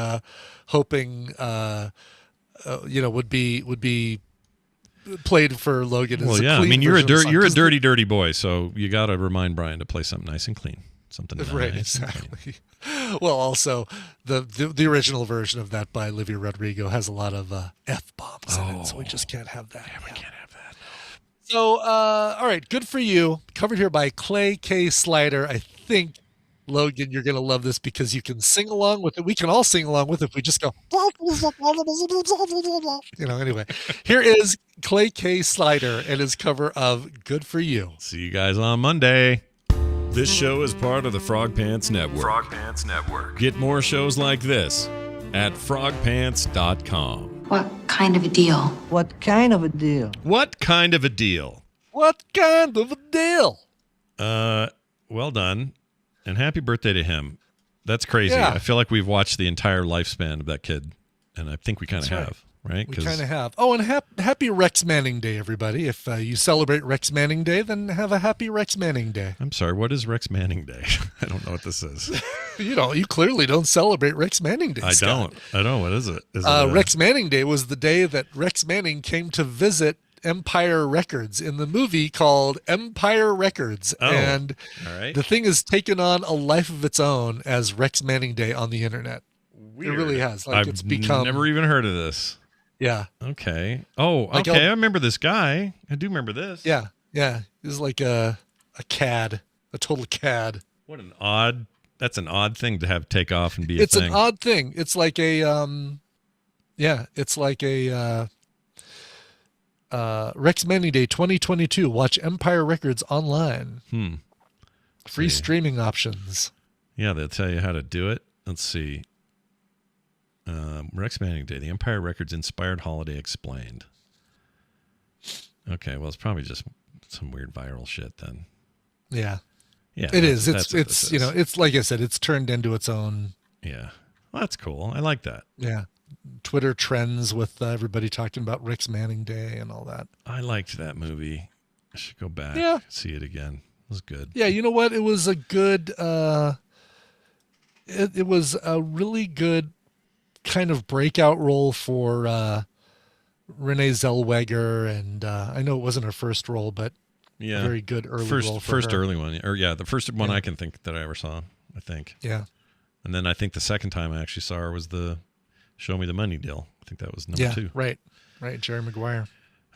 hoping, would be played for Logan.
Well, yeah. I mean, you're a dirty boy, so you got to remind Brian to play something nice and clean. Something nice.
Right, exactly. Well, also the original version of that by Olivia Rodrigo has a lot of F-bombs in it, so we just can't have that.
Yeah, we can't have that.
So, all right, Good For You, covered here by Clay K. Slider. I think, Logan, you're going to love this because you can sing along with it. We can all sing along with it if we just go, anyway. Here is Clay K. Slider and his cover of Good For You.
See you guys on Monday.
This show is part of the Frog Pants Network.
Frog Pants Network.
Get more shows like this at frogpants.com.
What kind of a deal?
What kind of a deal?
What kind of a deal?
What kind of a deal?
Well done. And happy birthday to him. That's crazy.
Yeah.
I feel like we've watched the entire lifespan of that kid. And I think we kind of have, right?
We kind of have. Oh, and happy Rex Manning Day, everybody. If you celebrate Rex Manning Day, then have a happy Rex Manning Day.
I'm sorry, what is Rex Manning Day? I don't know what this is.
You clearly don't celebrate Rex Manning Day, Scott.
I don't. What is it?
Rex Manning Day was the day that Rex Manning came to visit Empire Records in the movie called Empire Records. And
all right.
The thing has taken on a life of its own as Rex Manning Day on the internet.
Weird.
It really has.
I've never even heard of this.
Yeah.
Okay. Oh, okay. I remember this guy. I do remember this.
Yeah. Yeah. He's like a cad, a total cad.
That's an odd thing to have take off and be
It's
a thing.
an odd thing. It's like it's like a Rex Manning Day 2022. Watch Empire Records online. Free streaming options.
Yeah, they'll tell you how to do it. Let's see. Rex Manning Day, the Empire Records inspired holiday explained. Okay, well, it's probably just some weird viral shit then.
Yeah.
Yeah.
It is. It's it's like I said, it's turned into its own.
Yeah. Well, that's cool. I like that.
Yeah. Twitter trends with everybody talking about Rex Manning Day and all that.
I liked that movie. I should go back. See it again. It was good.
Yeah, you know what? It was a good It was a really good kind of breakout role for Renee Zellweger, and I know it wasn't her first role, but
Yeah.
a very good early role for
First
her.
early one. Or yeah, the first one I can think that I ever saw, I think.
Yeah.
And then I think the second time I actually saw her was the Show Me the Money deal. I think that was number 2.
Right. Jerry Maguire.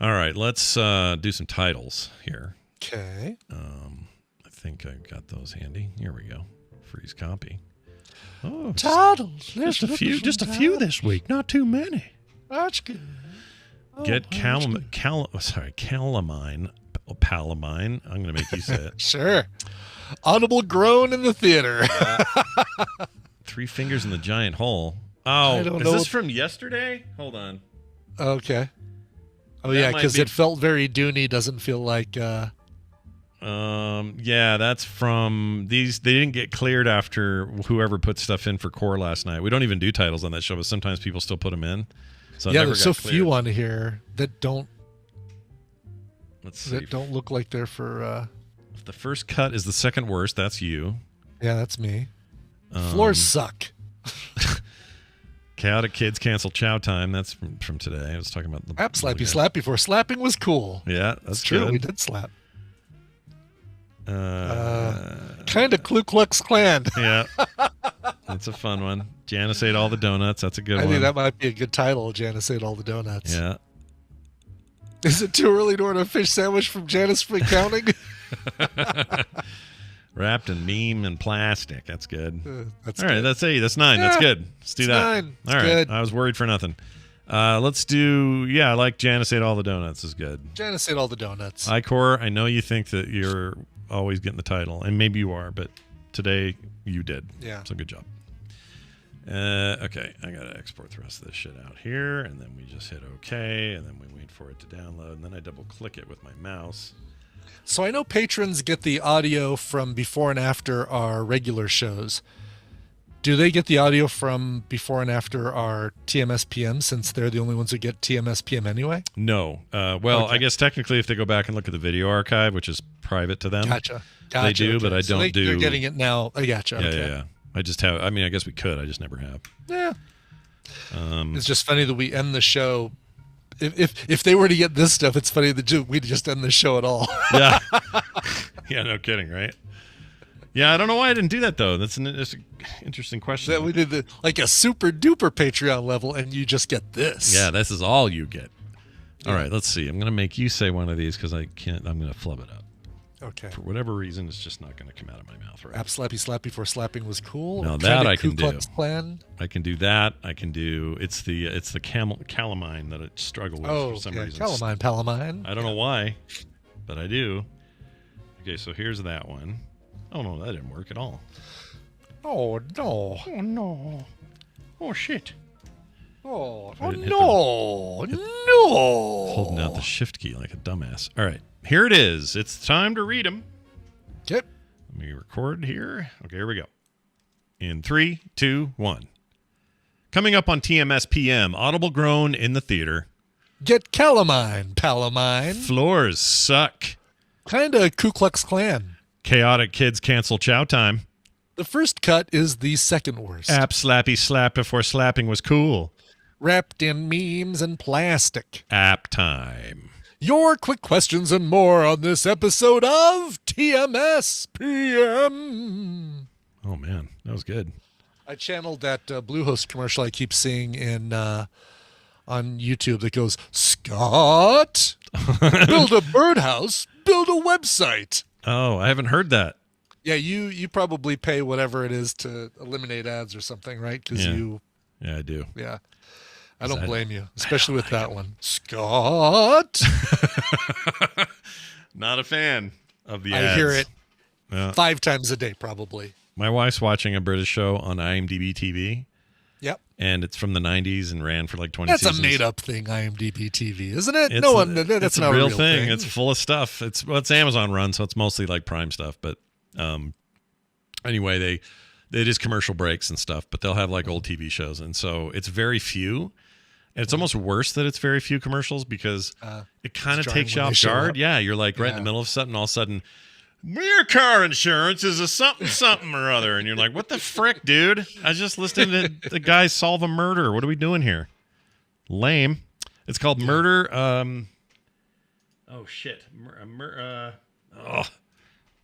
All right, let's do some titles here.
Okay.
I think I got those handy. Here we go. Freeze copy. Oh,
Titles.
just a few this week, not too many.
That's good.
Get calamine. Palamine. I'm going to make you say it.
Sure. Audible groan in the theater.
3 Fingers in the Giant Hole.
I
Oh,
don't
is
know
this
what-
from yesterday? Hold on.
Okay. Oh,
That
yeah,
might
because
be-
it felt very Dooney. Doesn't feel like...
Yeah, that's from these. They didn't get cleared after whoever put stuff in for Core last night. We don't even do titles on that show, but sometimes people still put them in. So it
yeah,
never
there's
got
so
cleared.
few on here that don't
Let's see.
look like they're for...
If the first cut is the second worst, that's you.
Yeah, that's me. Floors suck.
Chaotic Kids Cancel Chow Time. That's from today. I was talking about the
App slappy slap before slapping was cool.
Yeah, that's
True,
good.
we did slap.
Uh,
Kind of Ku Klux Klan.
yeah, that's a fun one. Janice ate all the donuts. That's a good
I
one.
think that might be a good title. Janice ate all the donuts.
Yeah.
Is it too early to order a fish sandwich from Janice for accounting?
Wrapped in meme and plastic. That's good.
That's
All right,
good.
that's 8. That's 9. That's
Yeah,
good. Let's do
it's
that.
9. It's
All right.
good.
I was worried for nothing. Let's do, I like Janice ate all the donuts is good.
Janice ate all the donuts.
Icor, I know you think that you're always getting the title, and maybe you are, but today you did.
Yeah.
So good job. Okay, I got to export the rest of this shit out here, and then we just hit OK, and then we wait for it to download, and then I double click it with my mouse.
So I know patrons get the audio from before and after our regular shows. Do they get the audio from before and after our TMSPM, since they're the only ones who get TMSPM anyway?
No. Well,
Okay.
I guess technically if they go back and look at the video archive, which is private to them.
Gotcha.
They do, but I
So
don't
They're
do.
getting it now. I gotcha.
Yeah,
Okay.
yeah. I just have. I mean, I guess we could. I just never have.
Yeah. It's just funny that we end the show. If they were to get this stuff, it's funny that we'd just end the show at all.
Yeah. Yeah. No kidding. Right. Yeah. I don't know why I didn't do that though. That's an interesting question.
That we did like a super duper Patreon level, and you just get this.
Yeah. This is all you get. All right. Let's see. I'm gonna make you say one of these because I can't. I'm gonna flub it up.
Okay.
For whatever reason, it's just not gonna come out of my mouth right.
App slappy slap before slapping was cool.
No,
Kinda
that I
Ku
can do.
Klux Klan.
I can do that. I can do. It's the calamine that I struggle with
Oh,
for some
yeah.
reason.
Palamine.
I don't know why, but I do. Okay, so here's that one. Oh no, that didn't work at all.
Oh no.
Oh no. Oh shit.
Oh,
I didn't hit
no. No.
Holding out the shift key like a dumbass. All right, here it is. It's time to read them.
Yep.
Let me record here. Okay, here we go. In 3, 2, 1. Coming up on TMSPM, audible groan in the theater.
Get calamine, palamine.
Floors suck.
Kinda Ku Klux Klan.
Chaotic Kids Cancel Chow Time.
The first cut is the second worst.
App slappy slap before slapping was cool.
Wrapped in memes and plastic.
App time.
Your quick questions and more on this episode of TMSPM.
Oh man, that was good.
I channeled that Bluehost commercial I keep seeing in on YouTube that goes, Scott, build a birdhouse, build a website.
Oh, I haven't heard that.
Yeah, you probably pay whatever it is to eliminate ads or something, right? Because
Yeah. Yeah, I do.
yeah. I don't blame you, especially with that one. Scott.
Not a fan of the
I
ads.
hear it
Yeah.
5 times a day, probably.
My wife's watching a British show on IMDb TV,
Yep.
and it's from the 90s and ran for like 20
That's
seasons.
a made-up thing, IMDb TV, isn't it?
It's
No one. That's
it's
not
a real
real
thing. It's full of stuff. It's Amazon run, so it's mostly like Prime stuff. But anyway, they just commercial breaks and stuff. But they'll have like old TV shows, and so it's very few. And it's almost worse that it's very few commercials because it kind of
jarring
takes you
when they
off
show
guard.
up.
Yeah, you're like right in the
Yeah.
middle of something, all of a sudden, Your car insurance is a something or other. And you're like, what the frick, dude? I just listened to the guy solve a murder. What are we doing here? Lame. It's called Murder. Oh, shit.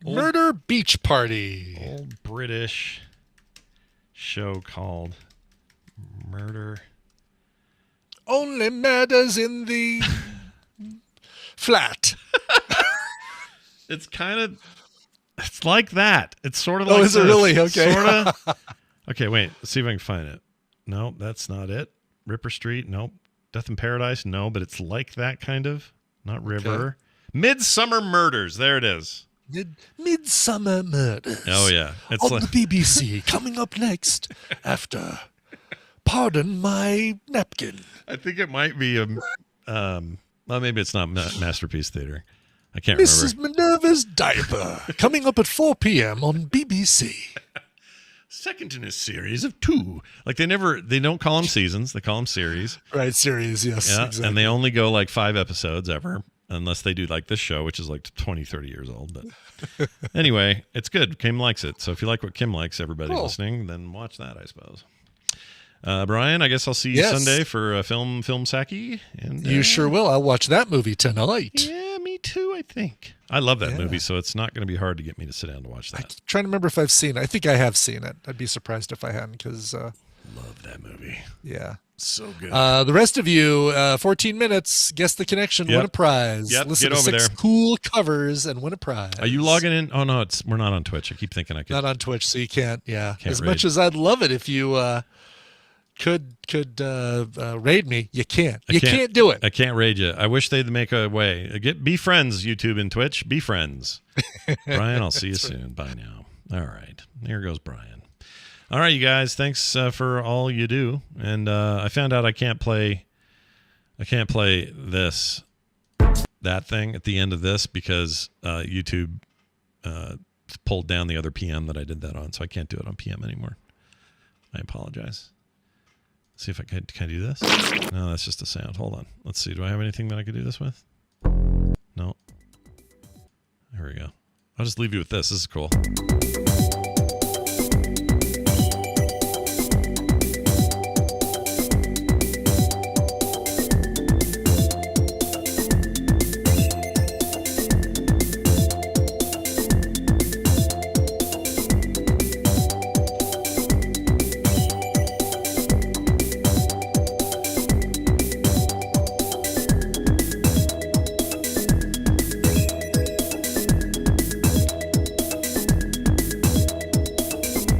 Murder Beach Party.
Old British show called Murder.
Only matters in the flat.
It's like that. It's sort of like
is it
this.
really? Okay.
Sort of. Okay, wait. Let's see if I can find it. No, that's not it. Ripper Street. Nope. Death in Paradise. No, but it's like that kind of. Not River.
Okay.
Midsummer Murders. There it is.
Midsummer Murders.
Oh, yeah. It's
on
like,
the BBC. Coming up next after Pardon My Napkin.
I think it might be well, maybe it's not Masterpiece Theater. I can't
Mrs.
remember.
Minerva's Diaper. Coming up at 4 p.m. on BBC.
Second in a series of 2. Like they don't call them seasons. They call them series.
Right, series, yes.
Yeah,
Exactly.
and they only go like 5 episodes ever, unless they do like this show, which is like 20, 30 years old. But anyway, it's good. Kim likes it. So if you like what Kim likes, everybody listening, then watch that, I suppose. Brian, I guess I'll see you Sunday for Film Saki. And
you sure will. I'll watch that movie tonight.
Yeah, me too, I think. I love that movie, so it's not going to be hard to get me to sit down to watch that.
I'm trying to remember if I've seen it. I think I have seen it. I'd be surprised if I hadn't because...
love that movie.
Yeah.
So good.
The rest of you, 14 minutes, guess the connection, win a prize.
Yep,
Listen
get
to
over
6
there.
cool covers and win a prize.
Are you logging in? Oh, no, we're not on Twitch. I keep thinking I could.
Not on Twitch, so you can't,
Can't
as
raid.
much as I'd love it if you could raid me, you can't. You can't do it.
I can't raid you. I wish they'd make a way. Be friends, YouTube and Twitch. Be friends. Brian, I'll see you soon. Bye now. All right. Here goes Brian. All right, you guys. Thanks for all you do. And I found out I can't play that thing at the end of this because YouTube pulled down the other PM that I did that on, so I can't do it on PM anymore. I apologize. See if can I do this? No, that's just a sound. Hold on. Let's see. Do I have anything that I could do this with? No. There we go. I'll just leave you with this. This is cool.